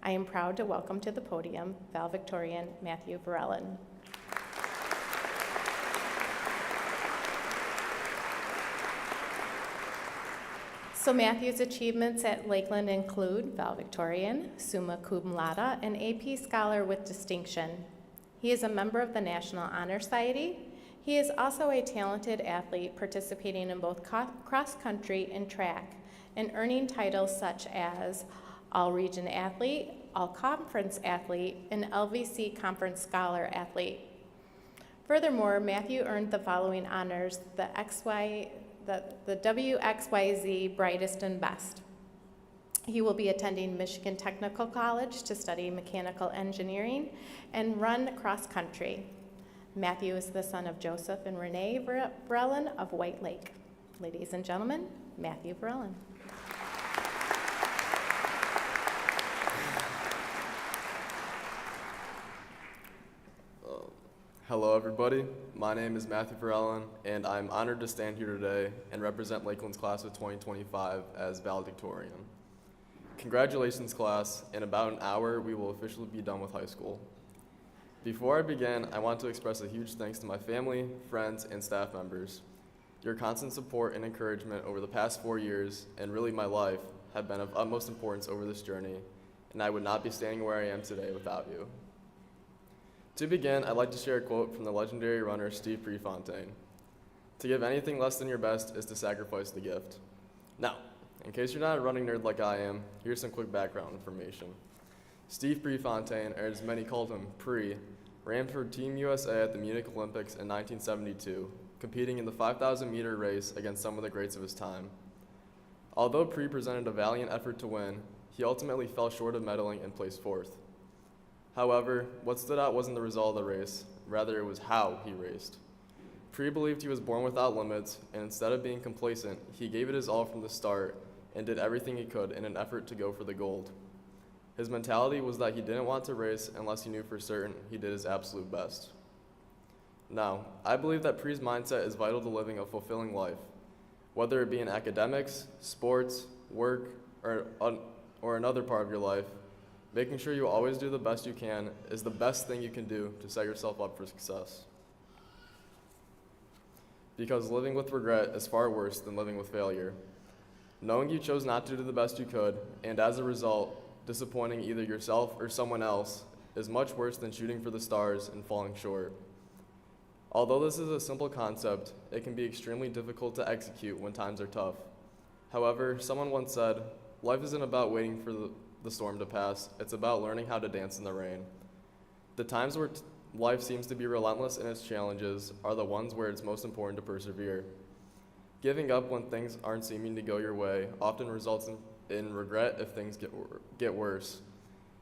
I am proud to welcome to the podium valedictorian Matthew Varellin. So Matthew's achievements at Lakeland include valedictorian, summa cum laude, and AP Scholar with distinction. He is a member of the National Honor Society. He is also a talented athlete participating in both cross-country and track, and earning titles such as All-Region Athlete, All-Conference Athlete, and LVC Conference Scholar Athlete. Furthermore, Matthew earned the following honors: the WXYZ Brightest and Best. He will be attending Michigan Technical College to study mechanical engineering and run cross country. Matthew is the son of Joseph and Renee Varellin of White Lake. Ladies and gentlemen, Matthew Varellin. Hello, everybody. My name is Matthew Varellin, and I'm honored to stand here today and represent Lakeland's class of 2025 as valedictorian. Congratulations, class. In about an hour, we will officially be done with high school. Before I begin, I want to express a huge thanks to my family, friends, and staff members. Your constant support and encouragement over the past 4 years, and really my life, have been of utmost importance over this journey, and I would not be standing where I am today without you. To begin, I'd like to share a quote from the legendary runner Steve Prefontaine. To give anything less than your best is to sacrifice the gift. Now, in case you're not a running nerd like I am, here's some quick background information. Steve Prefontaine, or as many called him, Pre, ran for Team USA at the Munich Olympics in 1972, competing in the 5,000-meter race against some of the greats of his time. Although Pre presented a valiant effort to win, he ultimately fell short of medaling and placed fourth. However, what stood out wasn't the result of the race, rather it was how he raced. Pre believed he was born without limits, and instead of being complacent, he gave it his all from the start and did everything he could in an effort to go for the gold. His mentality was that he didn't want to race unless he knew for certain he did his absolute best. Now, I believe that Pre's mindset is vital to living a fulfilling life, whether it be in academics, sports, work, or another part of your life. Making sure you always do the best you can is the best thing you can do to set yourself up for success. Because living with regret is far worse than living with failure. Knowing you chose not to do the best you could, and as a result, disappointing either yourself or someone else, is much worse than shooting for the stars and falling short. Although this is a simple concept, it can be extremely difficult to execute when times are tough. However, someone once said, life isn't about waiting for the storm to pass, it's about learning how to dance in the rain. The times where life seems to be relentless in its challenges are the ones where it's most important to persevere. Giving up when things aren't seeming to go your way often results in regret if things get worse.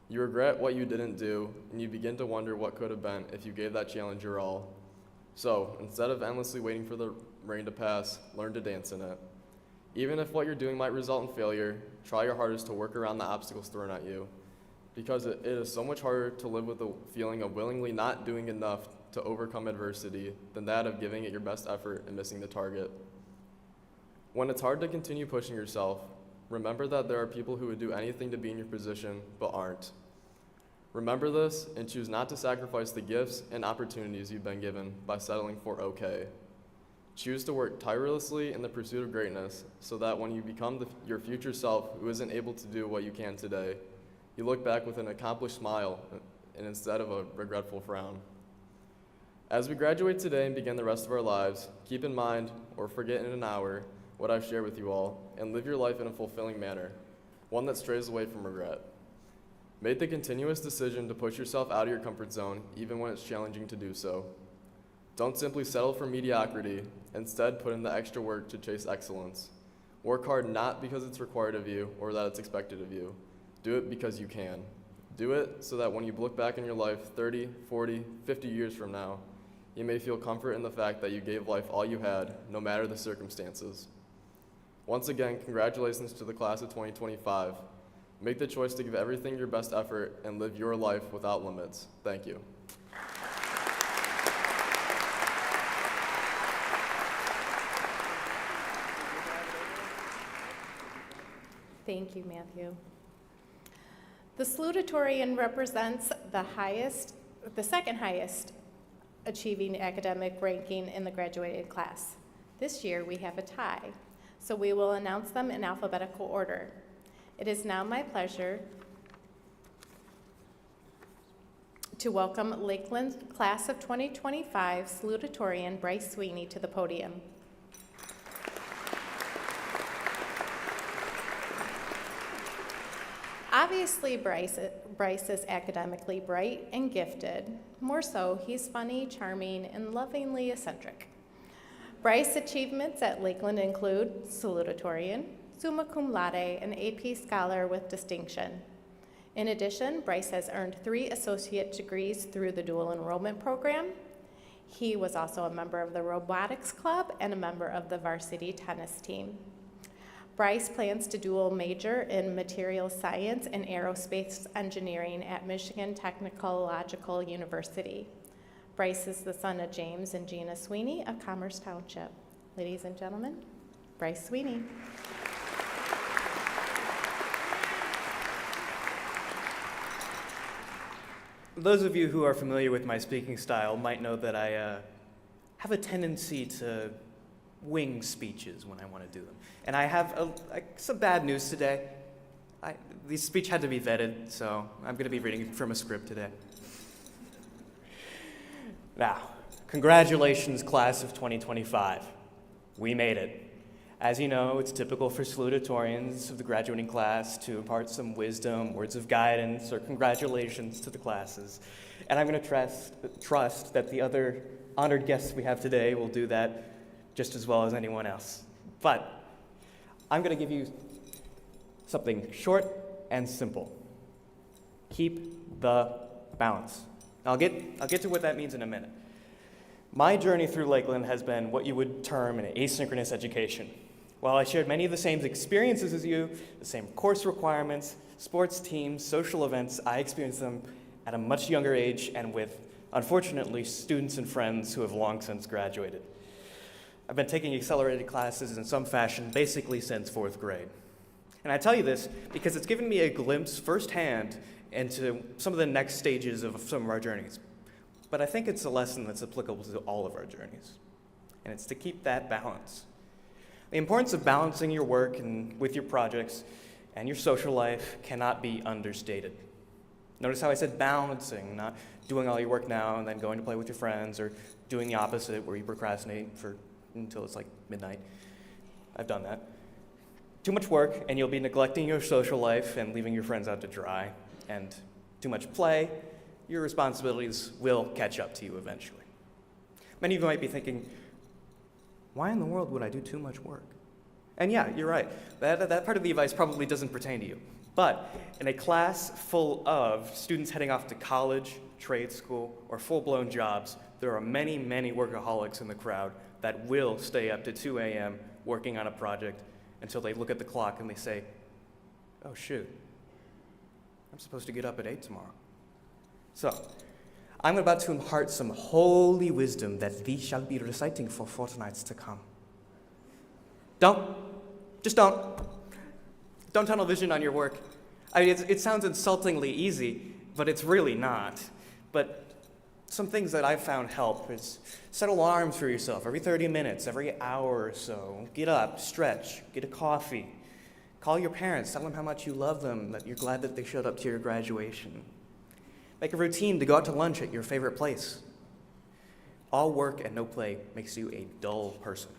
You regret what you didn't do, and you begin to wonder what could have been if you gave that challenge your all. So, instead of endlessly waiting for the rain to pass, learn to dance in it. Even if what you're doing might result in failure, try your hardest to work around the obstacles thrown at you, because it is so much harder to live with the feeling of willingly not doing enough to overcome adversity than that of giving it your best effort and missing the target. When it's hard to continue pushing yourself, remember that there are people who would do anything to be in your position but aren't. Remember this and choose not to sacrifice the gifts and opportunities you've been given by settling for okay. Choose to work tirelessly in the pursuit of greatness so that when you become your future self who isn't able to do what you can today, you look back with an accomplished smile and instead of a regretful frown. As we graduate today and begin the rest of our lives, keep in mind, or forget in an hour, what I've shared with you all, and live your life in a fulfilling manner, one that strays away from regret. Make the continuous decision to push yourself out of your comfort zone, even when it's challenging to do so. Don't simply settle for mediocrity, instead put in the extra work to chase excellence. Work hard not because it's required of you or that it's expected of you. Do it because you can. Do it so that when you look back in your life 30, 40, 50 years from now, you may feel comfort in the fact that you gave life all you had, no matter the circumstances. Once again, congratulations to the class of 2025. Make the choice to give everything your best effort and live your life without limits. Thank you. Thank you, Matthew. The salutatorian represents the second highest achieving academic ranking in the graduated class. This year we have a tie, so we will announce them in alphabetical order. It is now my pleasure to welcome Lakeland class of 2025 salutatorian Bryce Sweeney to the podium. Obviously, Bryce is academically bright and gifted. More so, he's funny, charming, and lovingly eccentric. Bryce's achievements at Lakeland include salutatorian, summa cum laude, and AP Scholar with distinction. In addition, Bryce has earned 3 associate degrees through the dual enrollment program. He was also a member of the robotics club and a member of the varsity tennis team. Bryce plans to dual major in materials science and aerospace engineering at Michigan Technological University. Bryce is the son of James and Gina Sweeney of Commerce Township. Ladies and gentlemen, Bryce Sweeney. Those of you who are familiar with my speaking style might know that I have a tendency to wing speeches when I want to do them. And I have some bad news today. This speech had to be vetted, so I'm going to be reading from a script today. Now, congratulations, class of 2025. We made it. As you know, it's typical for salutatorians of the graduating class to impart some wisdom, words of guidance, or congratulations to the classes. And I'm going to trust that the other honored guests we have today will do that just as well as anyone else. But I'm going to give you something short and simple. Keep the balance. I'll get to what that means in a minute. My journey through Lakeland has been what you would term an asynchronous education. While I shared many of the same experiences as you, the same course requirements, sports teams, social events, I experienced them at a much younger age and with, unfortunately, students and friends who have long since graduated. I've been taking accelerated classes in some fashion basically since 4th grade. And I tell you this because it's given me a glimpse firsthand into some of the next stages of some of our journeys. But I think it's a lesson that's applicable to all of our journeys. And it's to keep that balance. The importance of balancing your work and with your projects and your social life cannot be understated. Notice how I said balancing, not doing all your work now and then going to play with your friends, or doing the opposite where you procrastinate until it's like midnight. I've done that. Too much work and you'll be neglecting your social life and leaving your friends out to dry. And too much play, your responsibilities will catch up to you eventually. Many of you might be thinking, why in the world would I do too much work? And yeah, you're right. That part of the advice probably doesn't pertain to you. But in a class full of students heading off to college, trade school, or full-blown jobs, there are many, many workaholics in the crowd that will stay up to 2 a.m. working on a project until they look at the clock and they say, oh shoot, I'm supposed to get up at 8 tomorrow. So, I'm about to impart some holy wisdom that thee shall be reciting for fortnights to come. Just don't. Don't tunnel vision on your work. I mean, it sounds insultingly easy, but it's really not. But some things that I've found help is set alarms for yourself every 30 minutes, every hour or so. Get up, stretch, get a coffee. Call your parents, tell them how much you love them, that you're glad that they showed up to your graduation. Make a routine to go out to lunch at your favorite place. All work and no play makes you a dull person.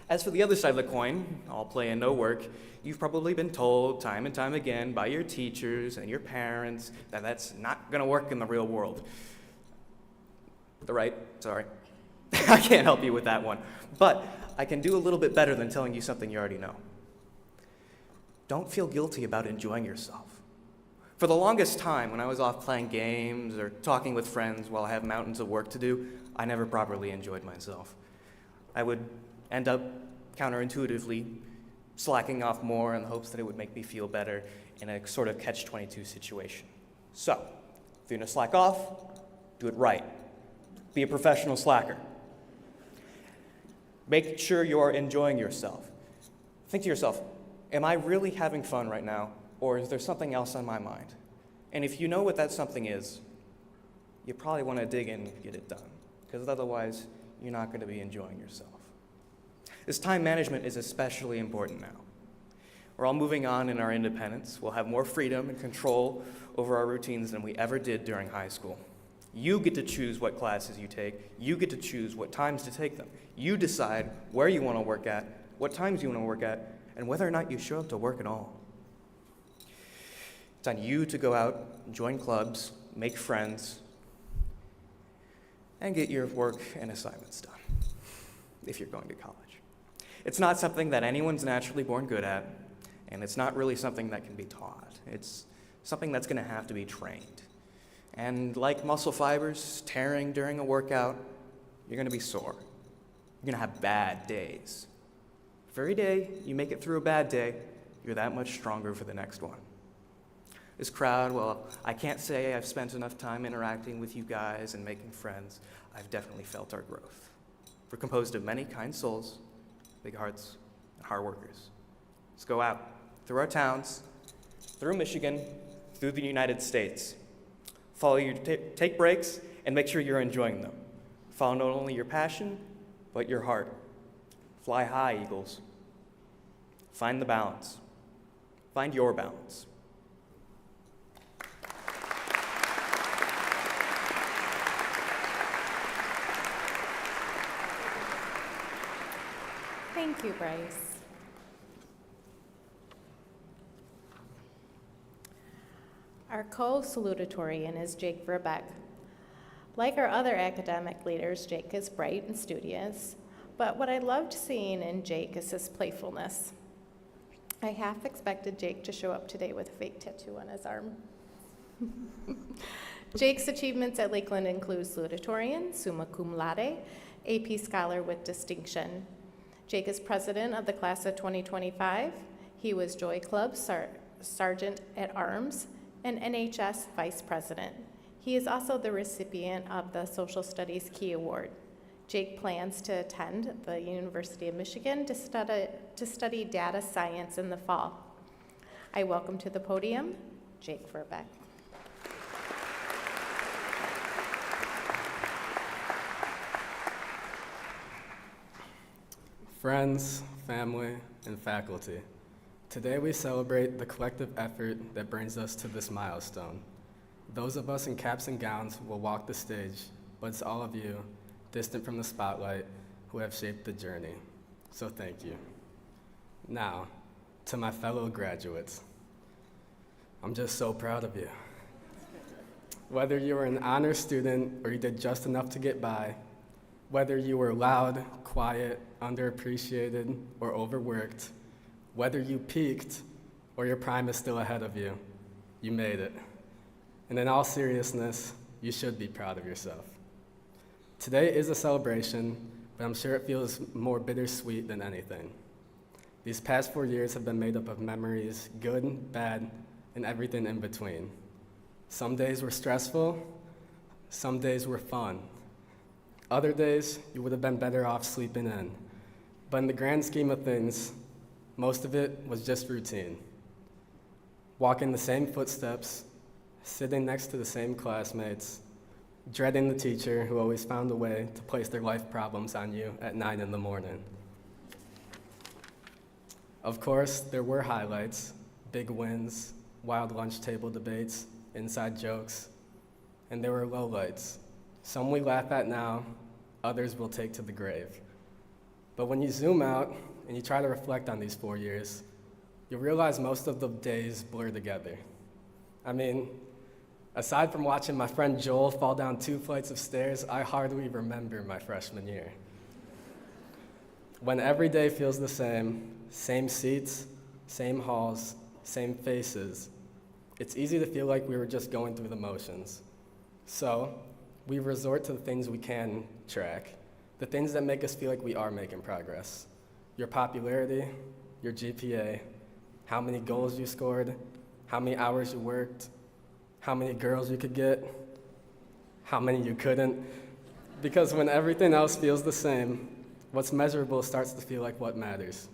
As for the other side of the coin, all play and no work, you've probably been told time and time again by your teachers and your parents that that's not going to work in the real world. Sorry. I can't help you with that one. But I can do a little bit better than telling you something you already know. Don't feel guilty about enjoying yourself. For the longest time, when I was off playing games or talking with friends while I have mountains of work to do, I never properly enjoyed myself. I would end up counterintuitively slacking off more in the hopes that it would make me feel better in a sort of catch-22 situation. So, if you're going to slack off, do it right. Be a professional slacker. Make sure you're enjoying yourself. Think to yourself, am I really having fun right now, or is there something else on my mind? And if you know what that something is, you probably want to dig in and get it done, because otherwise, you're not going to be enjoying yourself. This time management is especially important now. We're all moving on in our independence. We'll have more freedom and control over our routines than we ever did during high school. You get to choose what classes you take. You get to choose what times to take them. You decide where you want to work at, what times you want to work at, and whether or not you show up to work at all. It's on you to go out, join clubs, make friends, and get your work and assignments done, if you're going to college. It's not something that anyone's naturally born good at, and it's not really something that can be taught. It's something that's going to have to be trained. And like muscle fibers tearing during a workout, you're going to be sore. You're going to have bad days. Every day you make it through a bad day, you're that much stronger for the next one. This crowd, well, I can't say I've spent enough time interacting with you guys and making friends. I've definitely felt our growth. We're composed of many kind souls, big hearts, and hard workers. Let's go out through our towns, through Michigan, through the United States. Follow your take breaks and make sure you're enjoying them. Follow not only your passion, but your heart. Fly high, eagles. Find the balance. Find your balance. Thank you, Bryce. Our co-salutatorian is Jake Verbeck. Like our other academic leaders, Jake is bright and studious, but what I loved seeing in Jake is his playfulness. I half expected Jake to show up today with a fake tattoo on his arm. Jake's achievements at Lakeland include salutatorian, summa cum laude, AP Scholar with distinction. Jake is president of the class of 2025. He was Joy Club Sergeant at Arms and NHS Vice President. He is also the recipient of the Social Studies Key Award. Jake plans to attend the University of Michigan to study data science in the fall. I welcome to the podium Jake Verbeck. Friends, family, and faculty, today we celebrate the collective effort that brings us to this milestone. Those of us in caps and gowns will walk the stage, but it's all of you, distant from the spotlight, who have shaped the journey. So thank you. Now, to my fellow graduates, I'm just so proud of you. Whether you were an honors student or you did just enough to get by, Whether you were loud, quiet, underappreciated, or overworked, whether you peaked or your prime is still ahead of you, you made it. And in all seriousness, you should be proud of yourself. Today is a celebration, but I'm sure it feels more bittersweet than anything. These past 4 years have been made up of memories, good, bad, and everything in between. Some days were stressful, some days were fun. Other days, you would have been better off sleeping in. But in the grand scheme of things, most of it was just routine. Walking the same footsteps, sitting next to the same classmates, dreading the teacher who always found a way to place their life problems on you at 9 in the morning. Of course, there were highlights, big wins, wild lunch table debates, inside jokes, and there were lowlights. Some we laugh at now, others we'll take to the grave. But when you zoom out and you try to reflect on these 4 years, you'll realize most of the days blur together. I mean, aside from watching my friend Joel fall down 2 flights of stairs, I hardly remember my freshman year. When every day feels the same seats, same halls, same faces, it's easy to feel like we were just going through the motions. So, we resort to the things we can track, the things that make us feel like we are making progress. Your popularity, your GPA, how many goals you scored, how many hours you worked, how many girls you could get, how many you couldn't. Because when everything else feels the same, what's measurable starts to feel like what matters.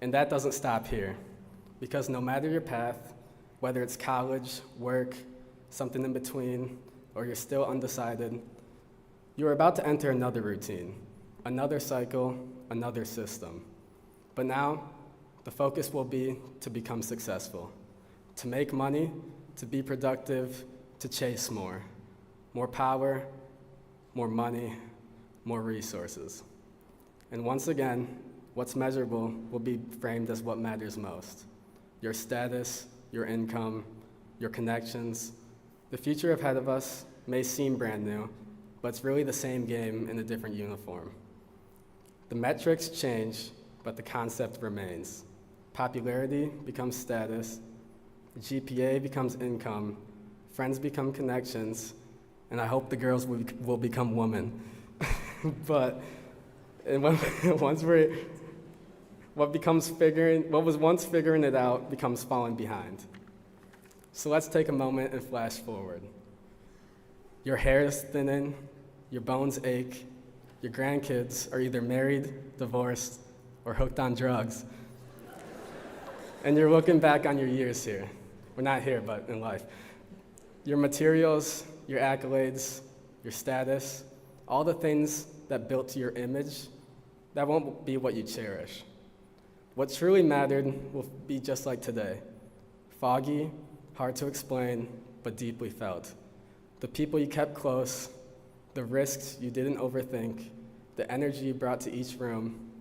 And that doesn't stop here, because no matter your path, whether it's college, work, something in between, or you're still undecided, you're about to enter another routine, another cycle, another system. But now, the focus will be to become successful, to make money, to be productive, to chase more. More power, more money, more resources. And once again, what's measurable will be framed as what matters most. Your status, your income, your connections. The future ahead of us may seem brand new, but it's really the same game in a different uniform. The metrics change, but the concept remains. Popularity becomes status, GPA becomes income, friends become connections, and I hope the girls will become women. But what was once figuring it out becomes falling behind. So let's take a moment and flash forward. Your hair is thinning, your bones ache, your grandkids are either married, divorced, or hooked on drugs. And you're looking back on your years here. We're not here, but in life. Your materials, your accolades, your status, all the things that built to your image, that won't be what you cherish. What truly mattered will be just like today. Foggy, hard to explain, but deeply felt. The people you kept close, the risks you didn't overthink, the energy you brought to each room,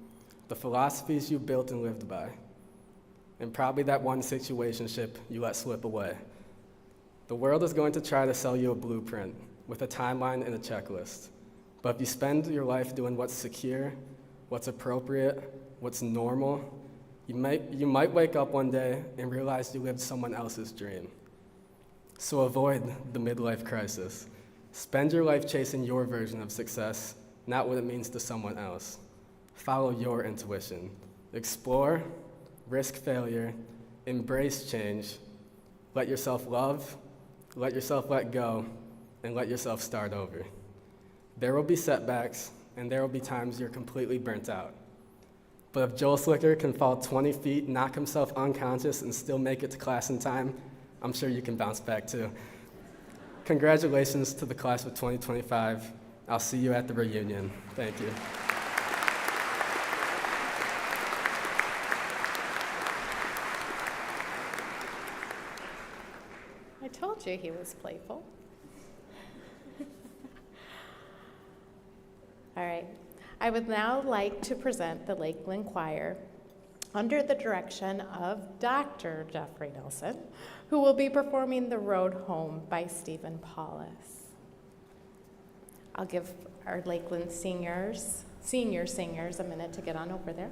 the philosophies you built and lived by, and probably that one situationship you let slip away. The world is going to try to sell you a blueprint with a timeline and a checklist. But if you spend your life doing what's secure, what's appropriate, what's normal, you might wake up one day and realize you lived someone else's dream. So avoid the midlife crisis. Spend your life chasing your version of success, not what it means to someone else. Follow your intuition. Explore, risk failure, embrace change. Let yourself love, let yourself let go, and let yourself start over. There will be setbacks, and there will be times you're completely burnt out. But if Joel Slicker can fall 20 feet, knock himself unconscious, and still make it to class in time, I'm sure you can bounce back too. Congratulations to the class of 2025. I'll see you at the reunion. Thank you. I told you he was playful. All right. I would now like to present the Lakeland Choir under the direction of Dr. Jeffrey Nelson, who will be performing The Road Home by Stephen Paulus. I'll give our Lakeland senior singers a minute to get on over there.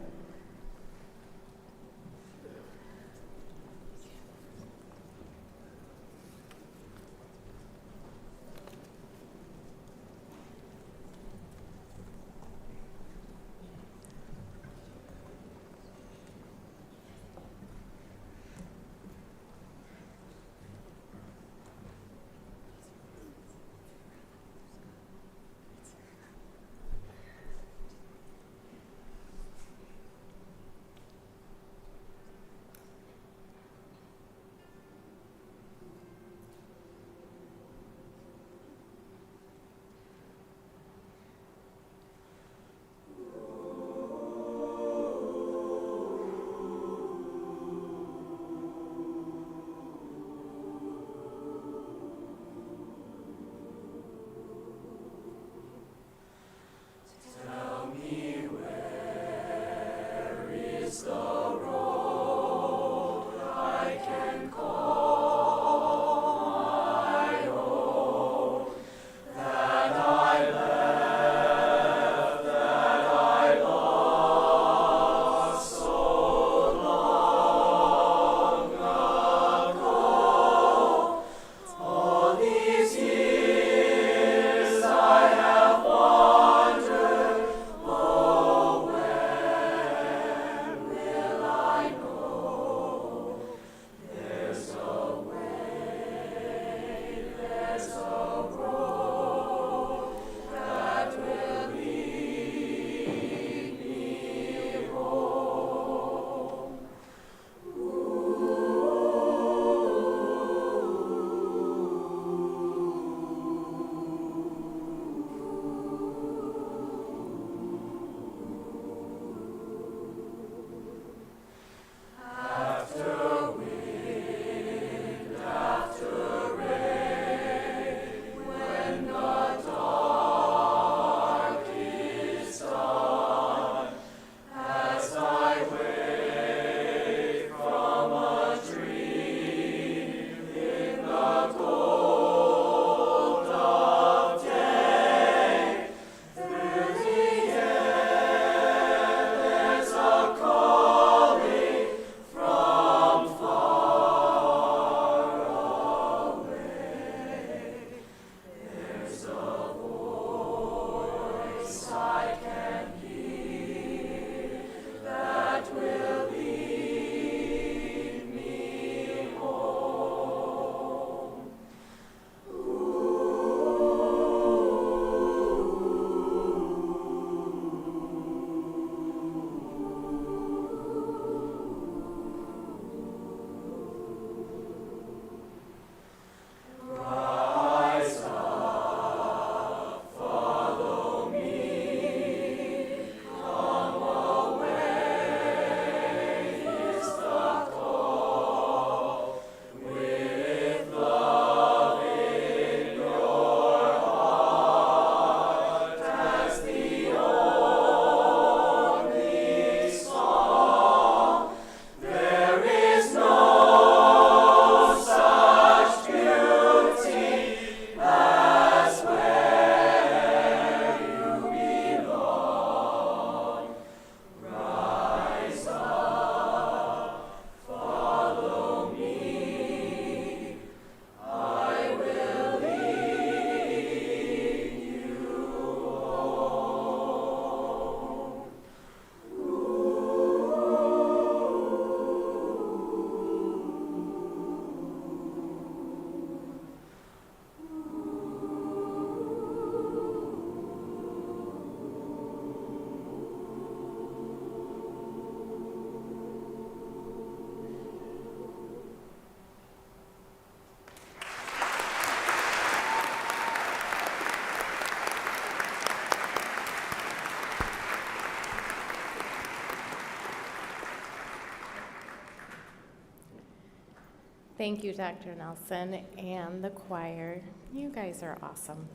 Thank you, Dr. Nelson and the choir. You guys are awesome.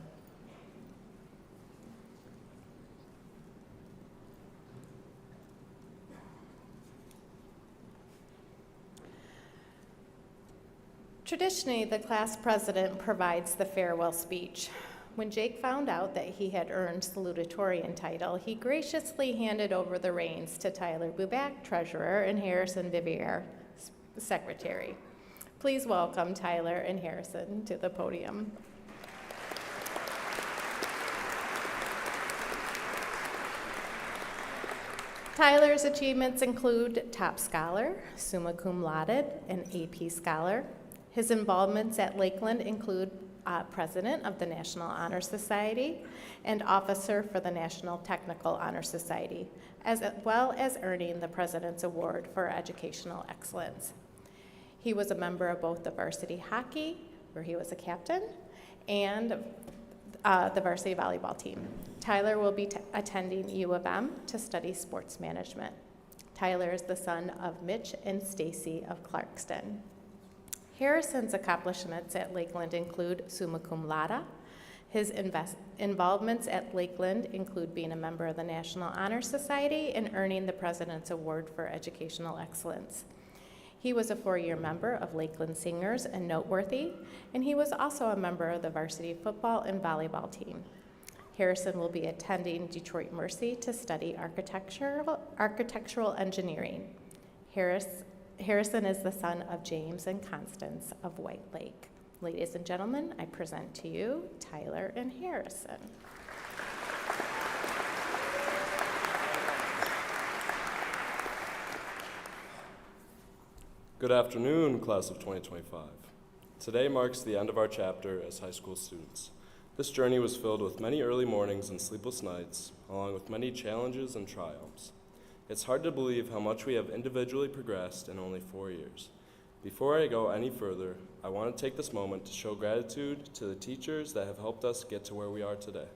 Traditionally, the class president provides the farewell speech. When Jake found out that he had earned salutatorian title, he graciously handed over the reins to Tyler Buback, treasurer, and Harrison Vivier, secretary. Please welcome Tyler and Harrison to the podium. Tyler's achievements include top scholar, summa cum laude, and AP scholar. His involvements at Lakeland include president of the National Honor Society and officer for the National Technical Honor Society, as well as earning the President's Award for Educational Excellence. He was a member of both the varsity hockey, where he was a captain, and the varsity volleyball team. Tyler will be attending U of M to study sports management. Tyler is the son of Mitch and Stacy of Clarkston. Harrison's accomplishments at Lakeland include summa cum laude. His involvements at Lakeland include being a member of the National Honor Society and earning the President's Award for Educational Excellence. He was a 4-year member of Lakeland Singers and Noteworthy, and he was also a member of the varsity football and volleyball team. Harrison will be attending Detroit Mercy to study architectural engineering. Harrison is the son of James and Constance of White Lake. Ladies and gentlemen, I present to you Tyler and Harrison. Good afternoon, class of 2025. Today marks the end of our chapter as high school students. This journey was filled with many early mornings and sleepless nights, along with many challenges and triumphs. It's hard to believe how much we have individually progressed in only 4 years. Before I go any further, I want to take this moment to show gratitude to the teachers that have helped us get to where we are today.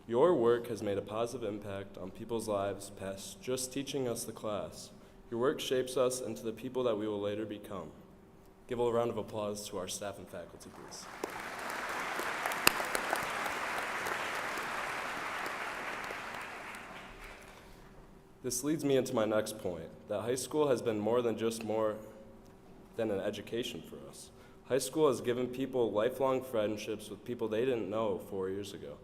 Your work has made a positive impact on people's lives past just teaching us the class. Your work shapes us into the people that we will later become. Give a round of applause to our staff and faculty, please. This leads me into my next point, that high school has been more than an education for us. High school has given people lifelong friendships with people they didn't know 4 years ago.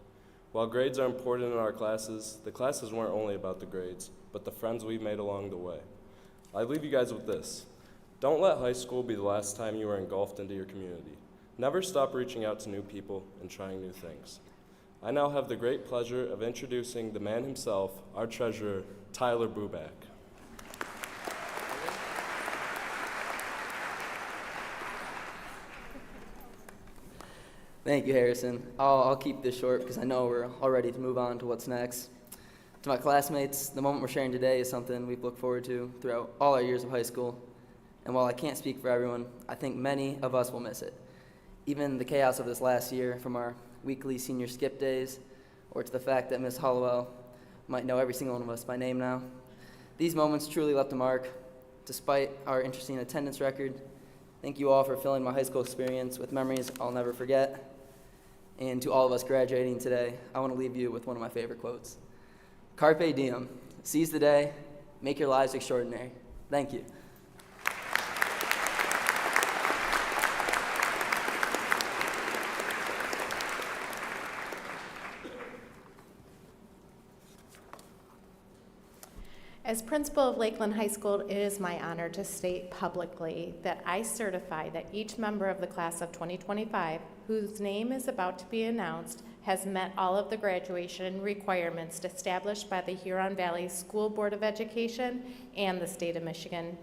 While grades are important in our classes, the classes weren't only about the grades, but the friends we've made along the way. I leave you guys with this. Don't let high school be the last time you are engulfed into your community. Never stop reaching out to new people and trying new things. I now have the great pleasure of introducing the man himself, our treasurer, Tyler Buback. Thank you, Harrison. I'll keep this short because I know we're all ready to move on to what's next. To my classmates, the moment we're sharing today is something we've looked forward to throughout all our years of high school. And while I can't speak for everyone, I think many of us will miss it. Even the chaos of this last year, from our weekly senior skip days, or to the fact that Miss Hollowell might know every single one of us by name now. These moments truly left a mark, despite our interesting attendance record. Thank you all for filling my high school experience with memories I'll never forget. And to all of us graduating today, I want to leave you with one of my favorite quotes. Carpe diem, seize the day, make your lives extraordinary. Thank you. As principal of Lakeland High School, it is my honor to state publicly that I certify that each member of the class of 2025, whose name is about to be announced, has met all of the graduation requirements established by the Huron Valley School Board of Education and the state of Michigan.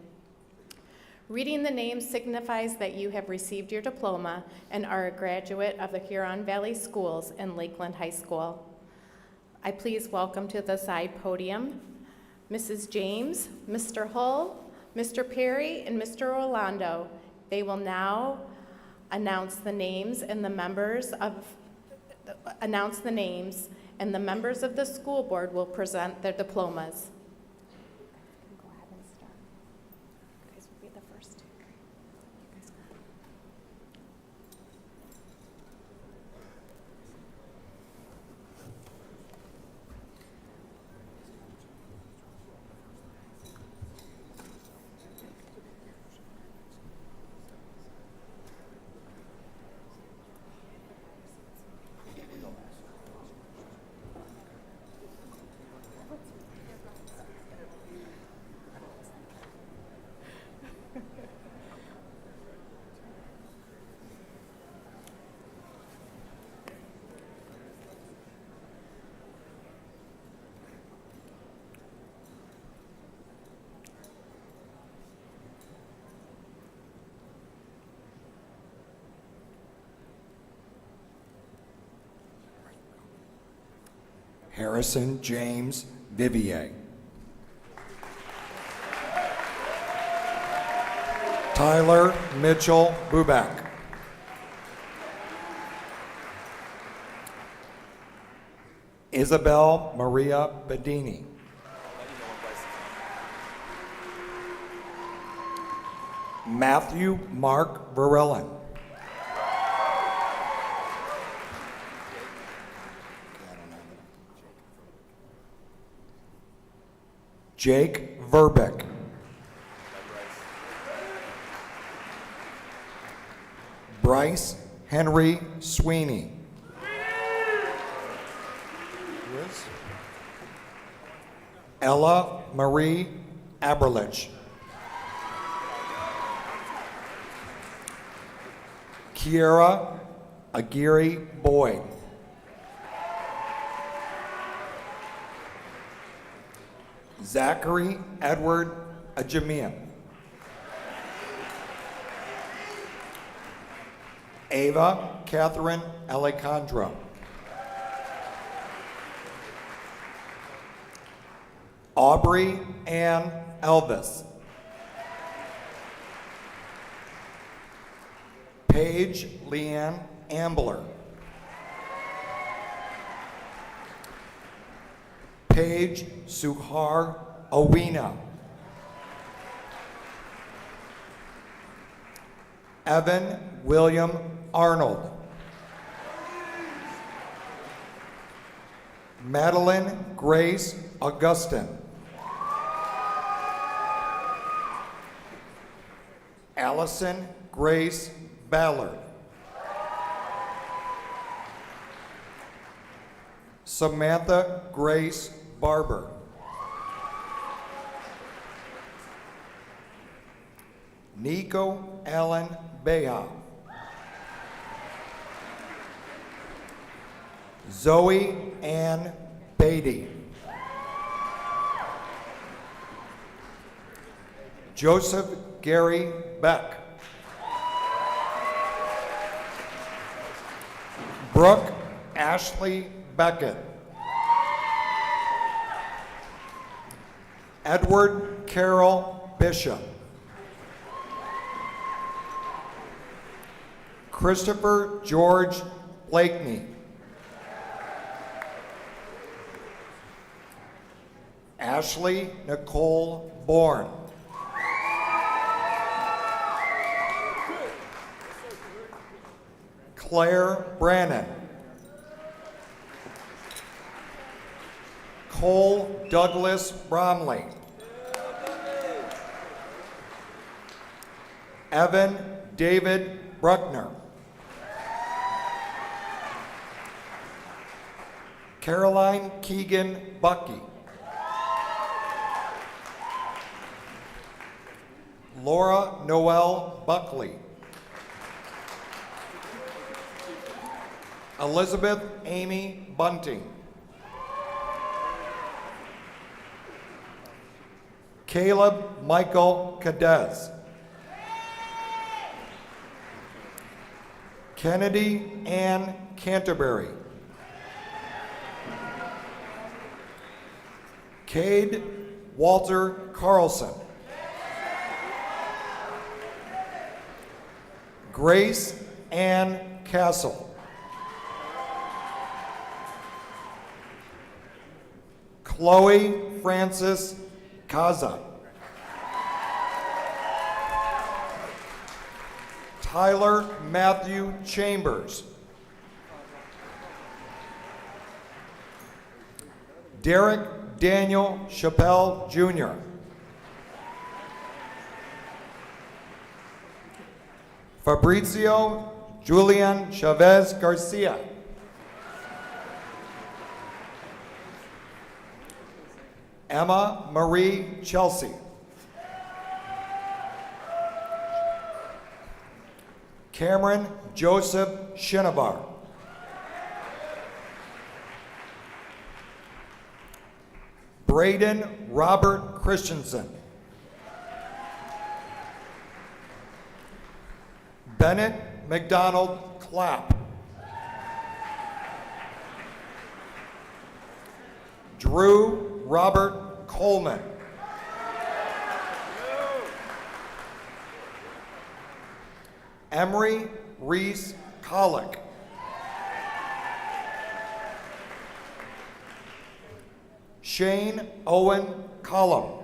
Reading the name signifies that you have received your diploma and are a graduate of the Huron Valley Schools and Lakeland High School. I please welcome to the side podium Mrs. James, Mr. Hull, Mr. Perry, and Mr. Orlando. They will now announce the names and the members of the school board will present their diplomas. Go ahead and start. You guys will be the first. You guys go. Harrison James Vivier. Tyler Mitchell Buback. Isabel Maria Bedini. Matthew Mark Verellen. Jake Verbeck. Bryce Henry Sweeney. Ella Marie Aberlich. Kiera Aguirre Boyd. Zachary Edward Ajamian. Ava Catherine Alejandro. Aubrey Ann Elvis. Paige Leanne Ambler. Paige Suhar Owina. Evan William Arnold. Madeline Grace Augustin. Allison Grace Ballard. Samantha Grace Barber. Nico Allen Beha. Zoe Ann Beatty. Joseph Gary Beck. Brooke Ashley Beckett. Edward Carroll Bishop. Christopher George Blakeney. Ashley Nicole Bourne. Claire Brannon. Cole Douglas Bromley. Evan David Bruckner. Caroline Keegan Bucky. Laura Noel Buckley. Elizabeth Amy Bunting. Caleb Michael Cadez. Kennedy Ann Canterbury. Cade Walter Carlson. Grace Ann Castle. Chloe Francis Kaza. Tyler Matthew Chambers. Derek Daniel Chappelle Jr. Fabrizio Julian Chavez Garcia. Emma Marie Chelsea. Cameron Joseph Shinabar. Braden Robert Christensen. Bennett McDonald Clapp. Drew Robert Coleman. Emery Reese Collick. Shane Owen Collum.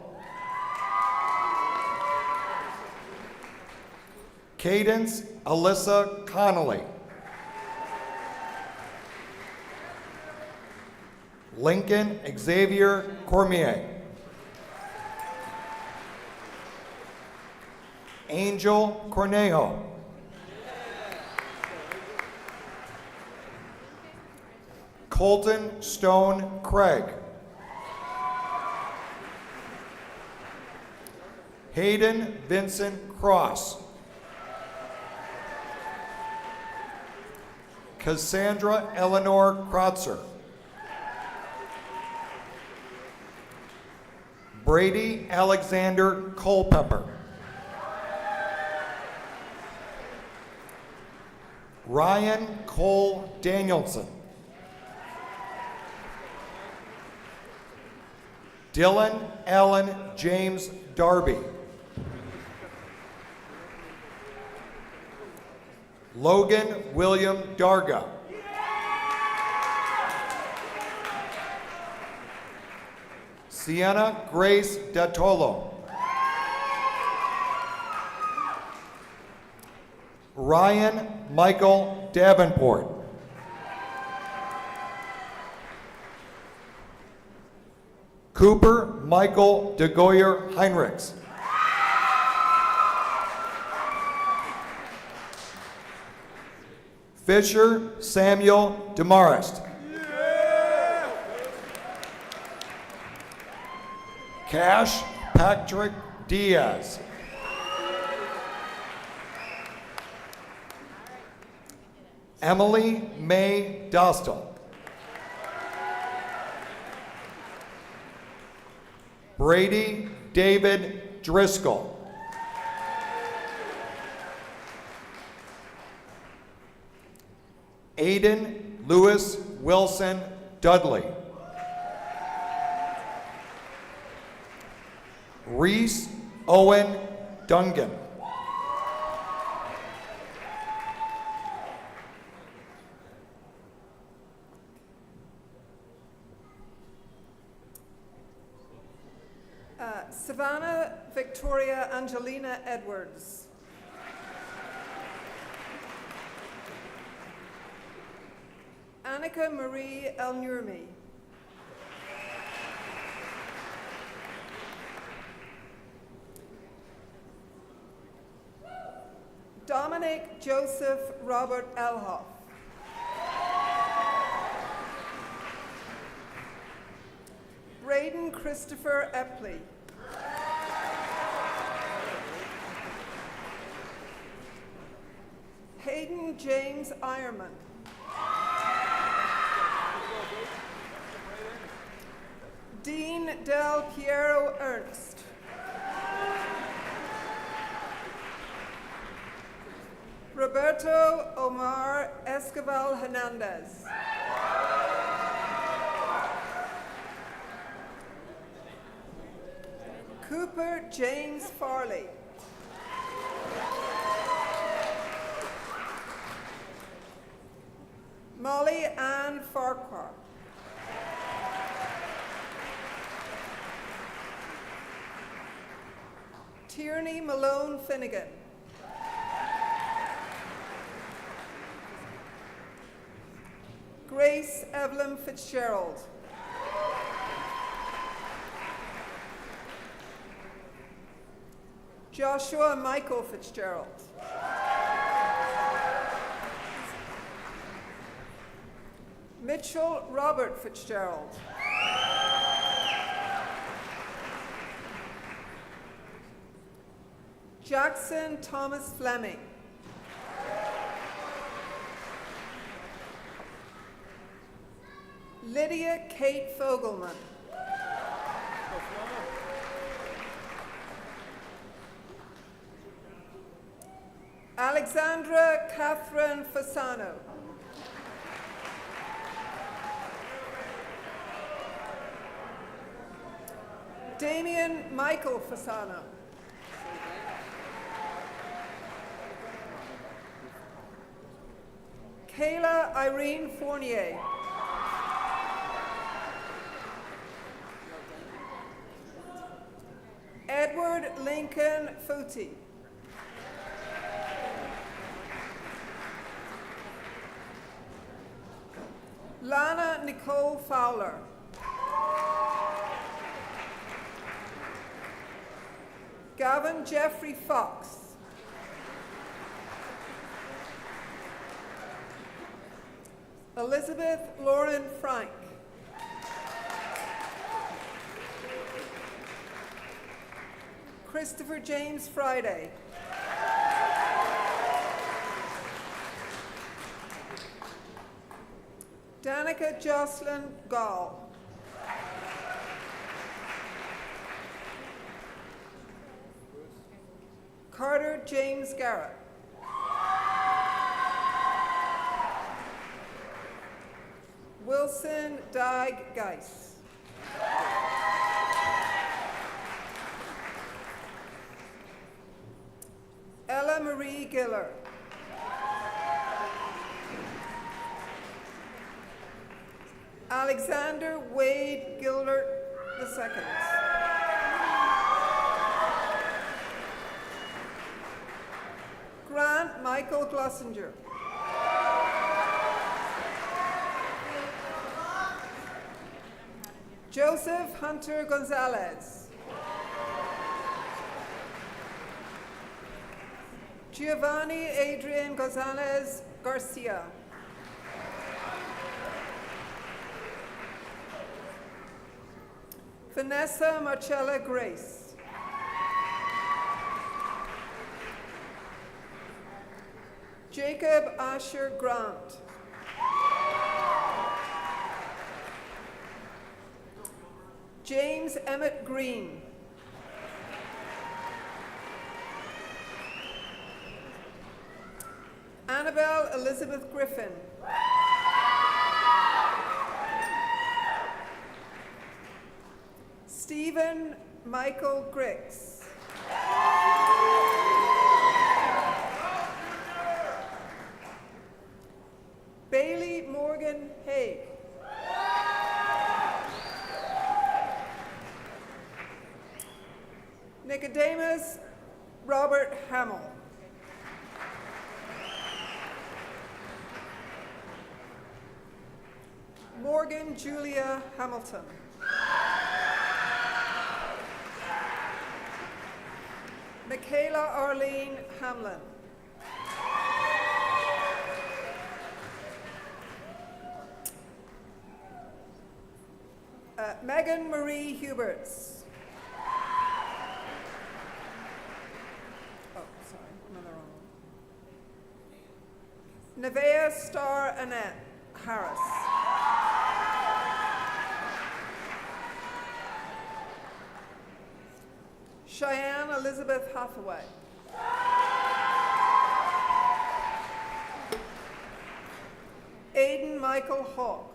Cadence Alyssa Connolly. Lincoln Xavier Cormier. Angel Cornejo. Colton Stone Craig. Hayden Vincent Cross. Cassandra Eleanor Krotzer. Brady Alexander Culpepper. Ryan Cole Danielson. Dylan Allen James Darby. Logan William Darga. Sienna Grace Datolo. Ryan Michael Davenport. Cooper Michael DeGoyer Heinrichs. Fisher Samuel Demarest. Cash Patrick Diaz. Emily May Dostal. Brady David Driscoll. Aiden Lewis Wilson Dudley. Reese Owen Dungan. Savannah Victoria Angelina Edwards. Annika Marie El-Nurmi. Dominic Joseph Robert Elhoff. Braden Christopher Epley. Hayden James Ironman. Dean Del Piero Ernst. Roberto Omar Escobar Hernandez. Cooper James Farley. Molly Ann Farquhar. Tierney Malone Finnegan. Grace Evelyn Fitzgerald. Joshua Michael Fitzgerald. Mitchell Robert Fitzgerald. Jackson Thomas Fleming. Lydia Kate Fogelman. Alexandra Catherine Fasano. Damian Michael Fasano. Kayla Irene Fournier. Edward Lincoln Footy. Lana Nicole Fowler. Gavin Jeffrey Fox. Elizabeth Lauren Frank. Christopher James Friday. Danica Jocelyn Gall. Carter James Garrett. Wilson Dyke Geis. Ella Marie Giller. Alexander Wade Gildert II. Grant Michael Glossinger. Joseph Hunter Gonzalez. Giovanni Adrian Gonzalez Garcia. Vanessa Marcella Grace. Jacob Asher Grant. James Emmett Green. Annabelle Elizabeth Griffin. Stephen Michael Griggs. Bailey Morgan Haig. Nicodemus Robert Hamill. Morgan Julia Hamilton. Michaela Arlene Hamlin. Megan Marie Huberts. Oh, sorry, another wrong one. Nevaeh Star Annette Harris. Cheyenne Elizabeth Hathaway. Aiden Michael Hawk.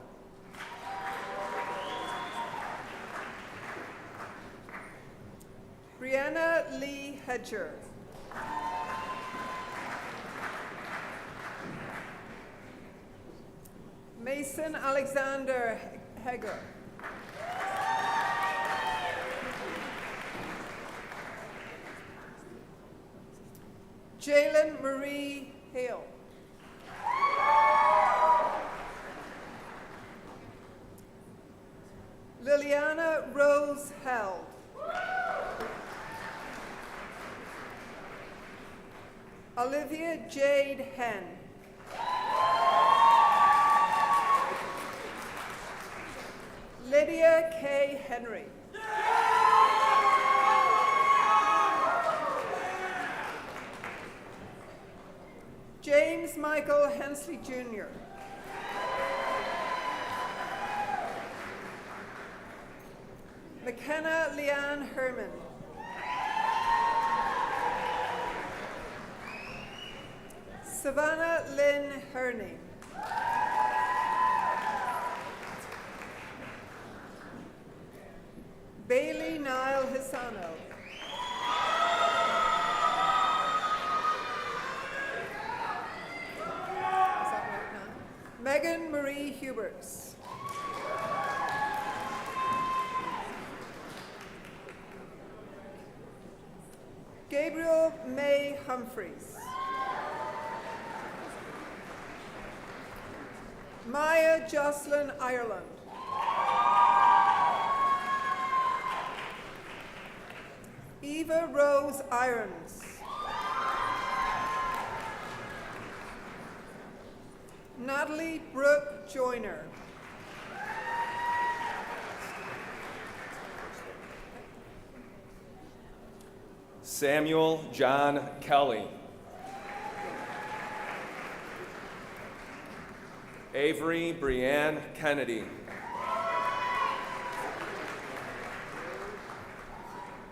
Brianna Lee Hedger. Mason Alexander Heger. Jalen Marie Hale. Liliana Rose Held. Olivia Jade Hen. Lydia K. Henry. James Michael Hensley Jr. McKenna Leanne Herman. Savannah Lynn Herney. Bailey Nile Hisano. Is that right now? Megan Marie Huberts. Gabriel May Humphreys. Maya Jocelyn Ireland. Eva Rose Irons. Natalie Brooke Joyner. Samuel John Kelly. Avery Brianne Kennedy.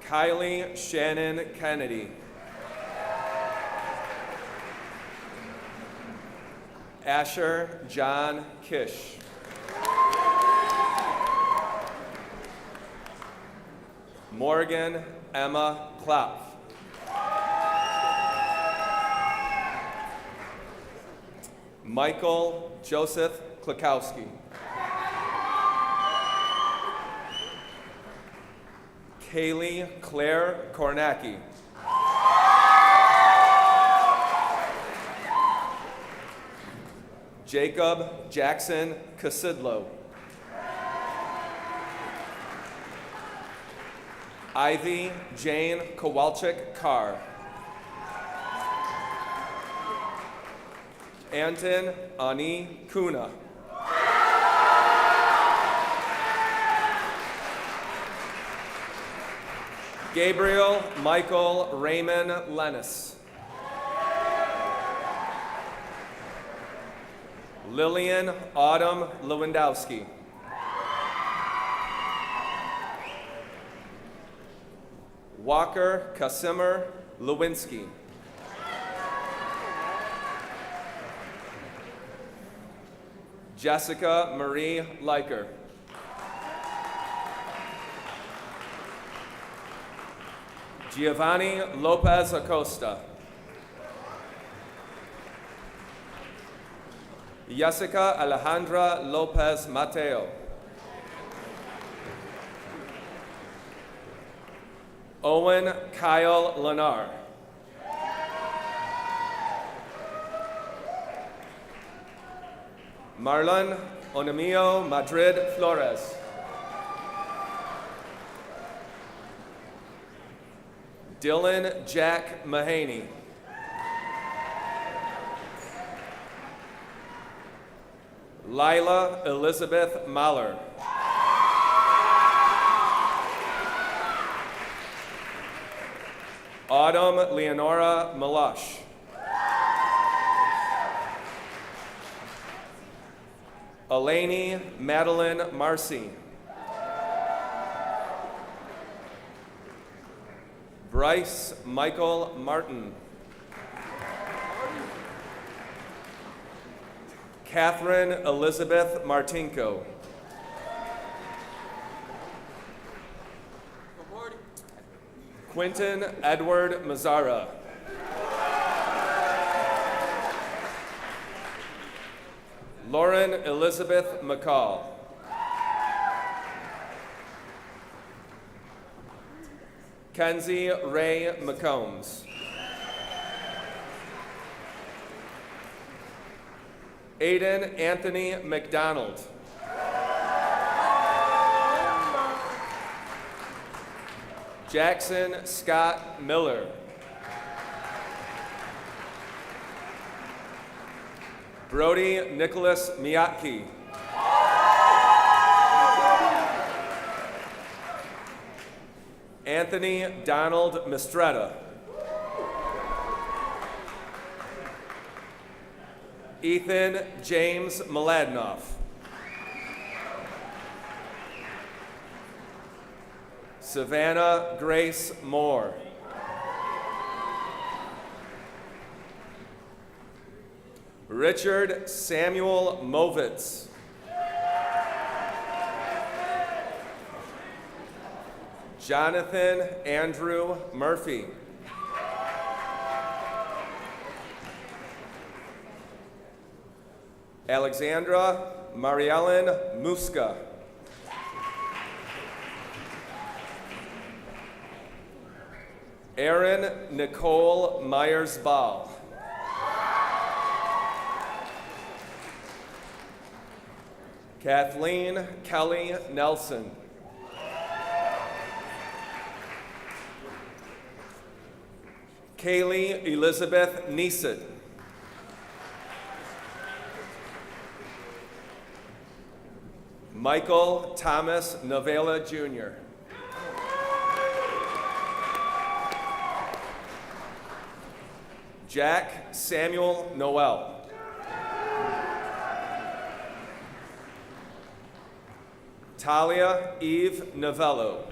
Kylie Shannon Kennedy. Asher John Kish. Morgan Emma Klopf. Michael Joseph Klakowski. Kaylee Claire Kornacki. Jacob Jackson Casidlo. Ivy Jane Kowalczyk Carr. Anton Ani Kuna. Gabriel Michael Raymond Lennis. Lillian Autumn Lewandowski. Walker Kasimer Lewinsky. Jessica Marie Leiker. Giovanni Lopez Acosta. Jessica Alejandra Lopez Mateo. Owen Kyle Lenar. Marlon Onemio Madrid Flores. Dylan Jack Mahaney. Lila Elizabeth Mahler. Autumn Leonora Malash. Eleni Madeline Marcy. Bryce Michael Martin. Catherine Elizabeth Martinko. Quentin Edward Mazzara. Lauren Elizabeth McCall. Kenzie Ray McCombs. Aiden Anthony McDonald. Jackson Scott Miller. Brody Nicholas Miyake. Anthony Donald Mistretta. Ethan James Mladenoff. Savannah Grace Moore. Richard Samuel Movitz. Jonathan Andrew Murphy. Alexandra Mariellen Muska. Erin Nicole Myers-Ball. Kathleen Kelly Nelson. Kaylee Elizabeth Neeson. Michael Thomas Novella Jr. Jack Samuel Noel. Talia Eve Novello.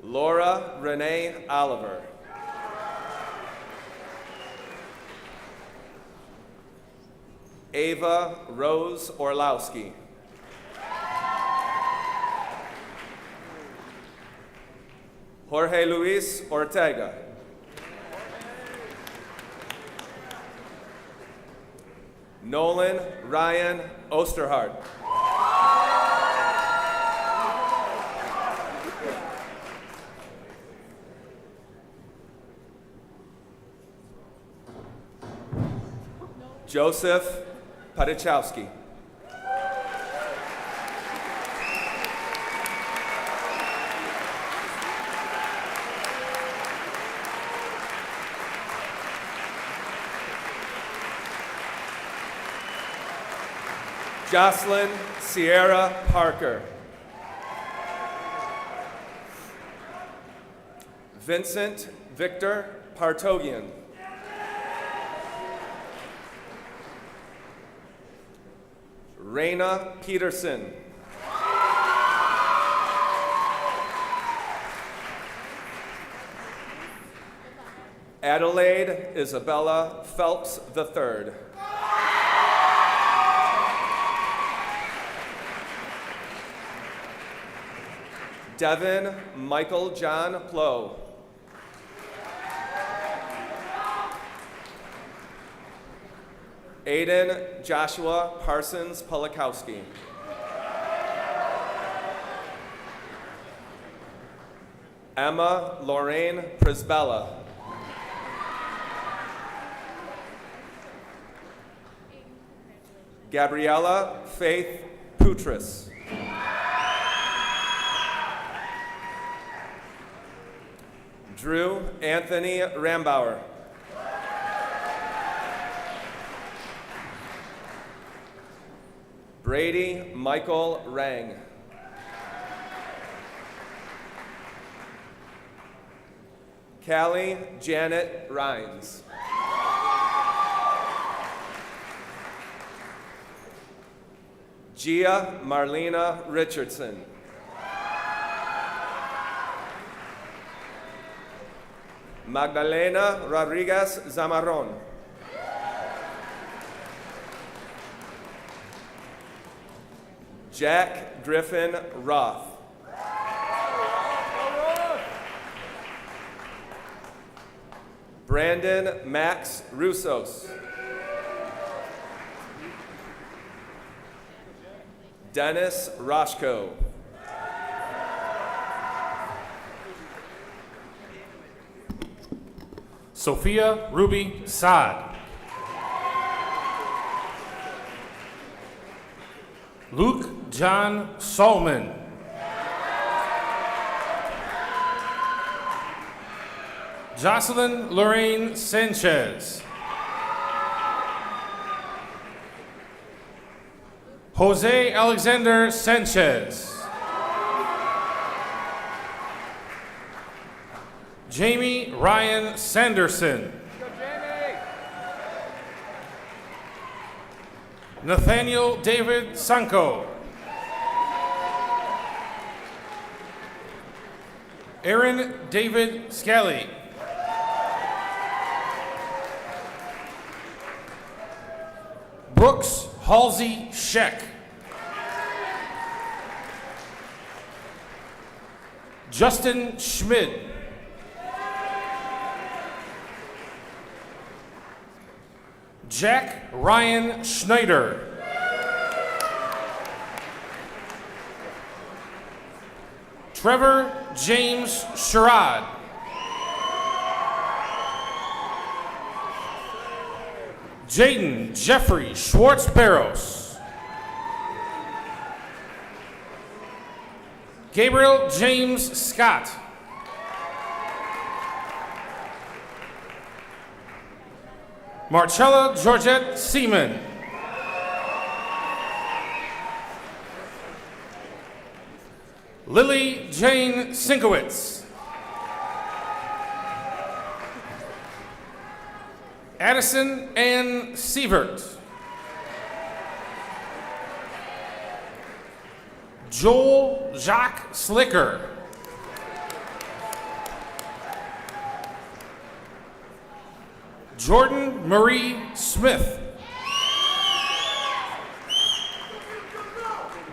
Laura Renee Oliver. Ava Rose Orlowski. Jorge Luis Ortega. Nolan Ryan Osterhart. Joseph Padachowski. Jocelyn Sierra Parker. Vincent Victor Partogian. Raina Peterson. Adelaide Isabella Phelps III. Devin Michael John Plow. Aiden Joshua Parsons Polakowski. Emma Lorraine Prisbella. Gabriella Faith Putris. Drew Anthony Rambauer. Brady Michael Rang. Callie Janet Rhines. Gia Marlena Richardson. Magdalena Rodriguez Zamarron. Jack Griffin Roth. Brandon Max Russos. Dennis Roshko. Sophia Ruby Saad. Luke John Solman. Jocelyn Lorraine Sanchez. Jose Alexander Sanchez. Jamie Ryan Sanderson. Nathaniel David Sanko. Aaron David Scally. Brooks Halsey Sheck. Justin Schmid. Jack Ryan Schneider. Trevor James Sherrod. Jaden Jeffrey Schwartz Barros. Gabriel James Scott. Marcella Georgette Seaman. Lily Jane Sinkowitz. Addison Ann Sievert. Joel Jacques Slicker. Jordan Marie Smith.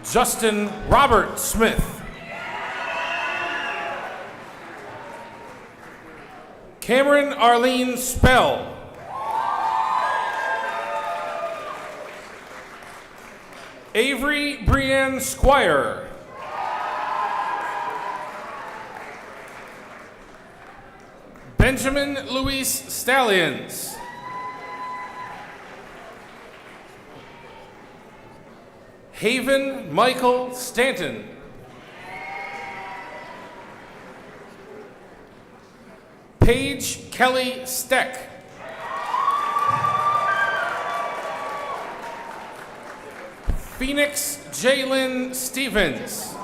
Justin Robert Smith. Cameron Arlene Spell. Avery Brienne Squire. Benjamin Luis Stallions. Haven Michael Stanton. Paige Kelly Steck. Phoenix Jalen Stevens.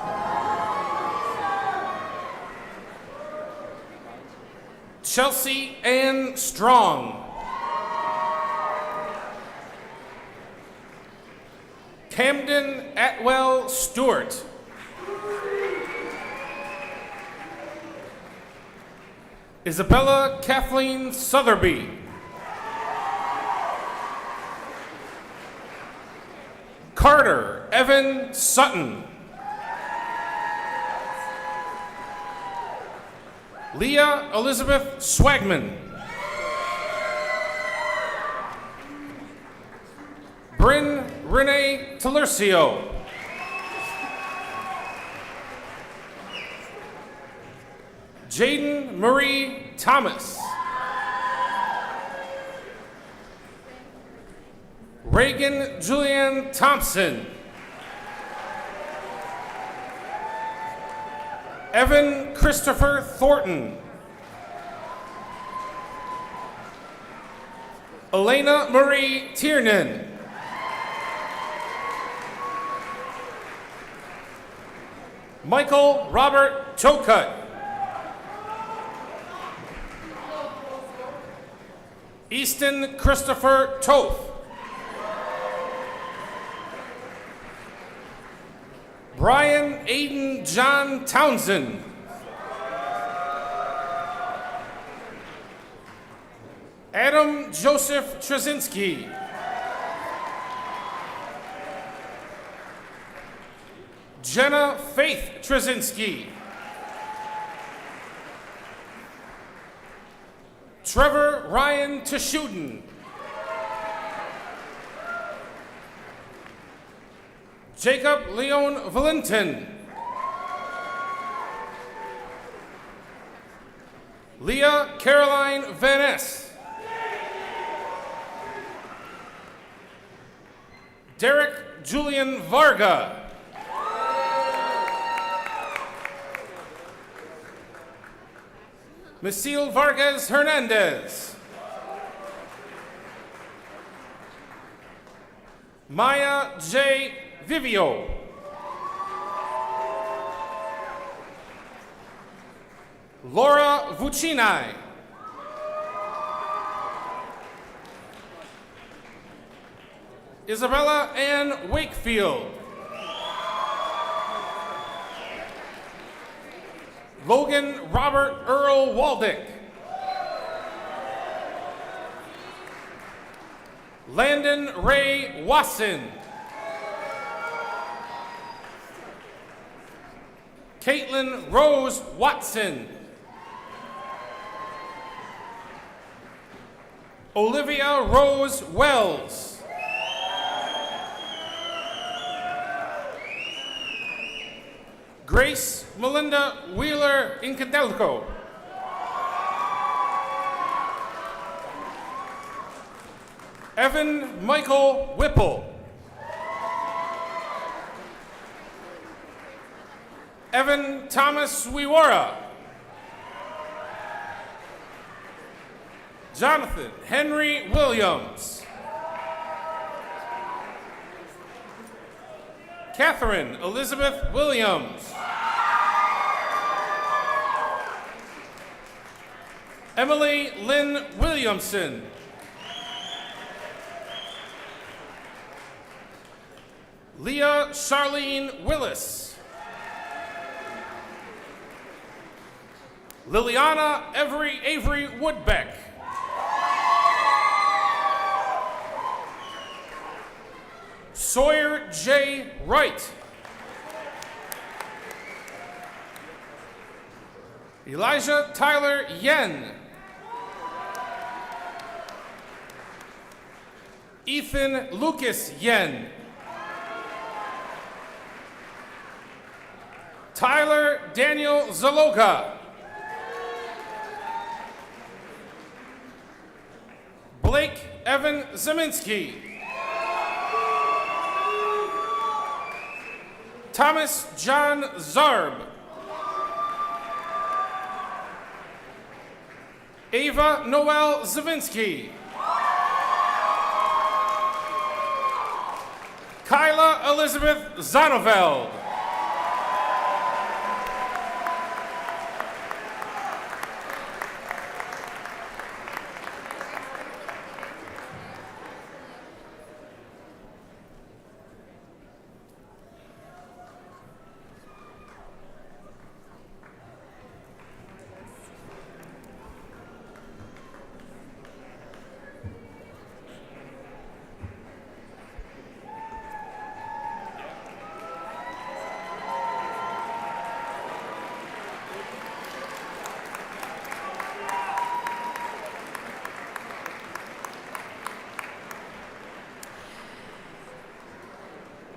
Chelsea Ann Strong. Camden Atwell Stewart. Isabella Kathleen Sotheby. Carter Evan Sutton. Leah Elizabeth Swagman. Bryn Renee Talercio. Jaden Marie Thomas. Reagan Julianne Thompson. Evan Christopher Thornton. Elena Marie Tiernan. Michael Robert Chocut. Easton Christopher Toth. Brian Aiden John Townsend. Adam Joseph Trzynski. Jenna Faith Trzynski. Trevor Ryan Teshuden. Jacob Leon Valentin. Leah Caroline Van Ness. Derek Julian Varga. Misil Vargas Hernandez. Maya J. Vivio. Laura Vucinai. Isabella Ann Wakefield. Logan Robert Earl Waldick. Landon Ray Wasson. Caitlin Rose Watson. Olivia Rose Wells. Grace Melinda Wheeler Incadelco. Evan Michael Whipple. Evan Thomas Wiwara. Jonathan Henry Williams. Catherine Elizabeth Williams. Emily Lynn Williamson. Leah Charlene Willis. Liliana Avery Woodbeck. Sawyer J. Wright. Elijah Tyler Yen. Ethan Lucas Yen. Tyler Daniel Zaloka. Blake Evan Zeminski. Thomas John Zarb. Ava Noel Zavinsky. Kyla Elizabeth Zoneveld.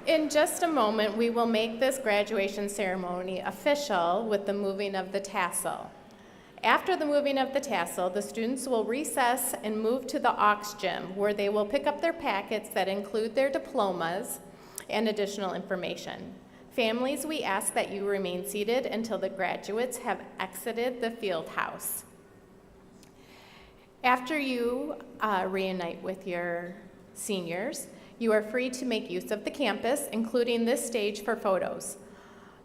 In just a moment, we will make this graduation ceremony official with the moving of the tassel. After the moving of the tassel, the students will recess and move to the aux gym, where they will pick up their packets that include their diplomas and additional information. Families, we ask that you remain seated until the graduates have exited the field house. After you reunite with your seniors, you are free to make use of the campus, including this stage for photos.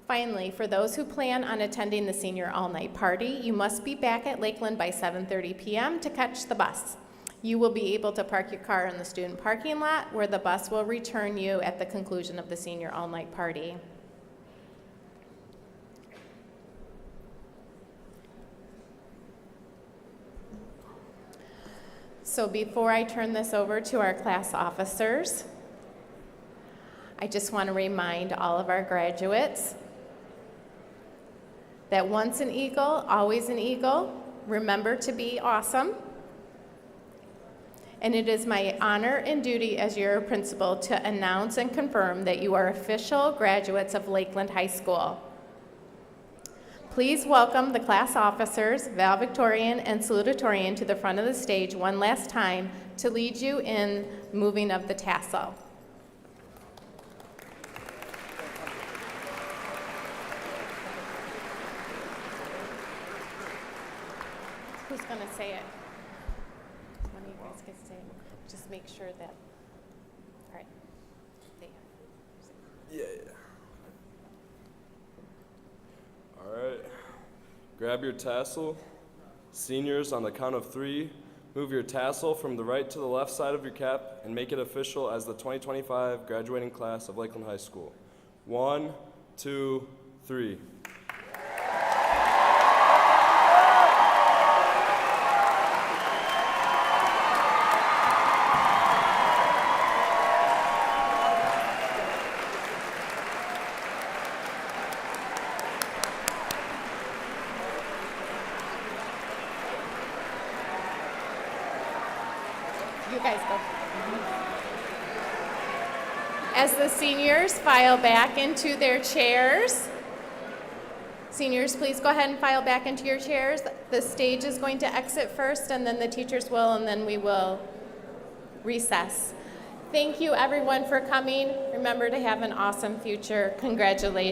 Finally, for those who plan on attending the senior all-night party, you must be back at Lakeland by 7:30 p.m. to catch the bus. You will be able to park your car in the student parking lot, where the bus will return you at the conclusion of the senior all-night party. So before I turn this over to our class officers, I just want to remind all of our graduates that once an eagle, always an eagle. Remember to be awesome. And it is my honor and duty as your principal to announce and confirm that you are official graduates of Lakeland High School. Please welcome the class officers, valedictorian and salutatorian, to the front of the stage one last time to lead you in moving of the tassel. Who's going to say it? One of you guys can say it. Just make sure that, all right. Yeah. All right. Grab your tassel. Seniors, on the count of 3, move your tassel from the right to the left side of your cap and make it official as the 2025 graduating class of Lakeland High School. 1, 2, 3. guys go. As the seniors file back into their chairs, seniors, please go ahead and file back into your chairs. The stage is going to exit first, and then the teachers will, and then we will recess. Thank you, everyone, for coming. Remember to have an awesome future. Congratulations.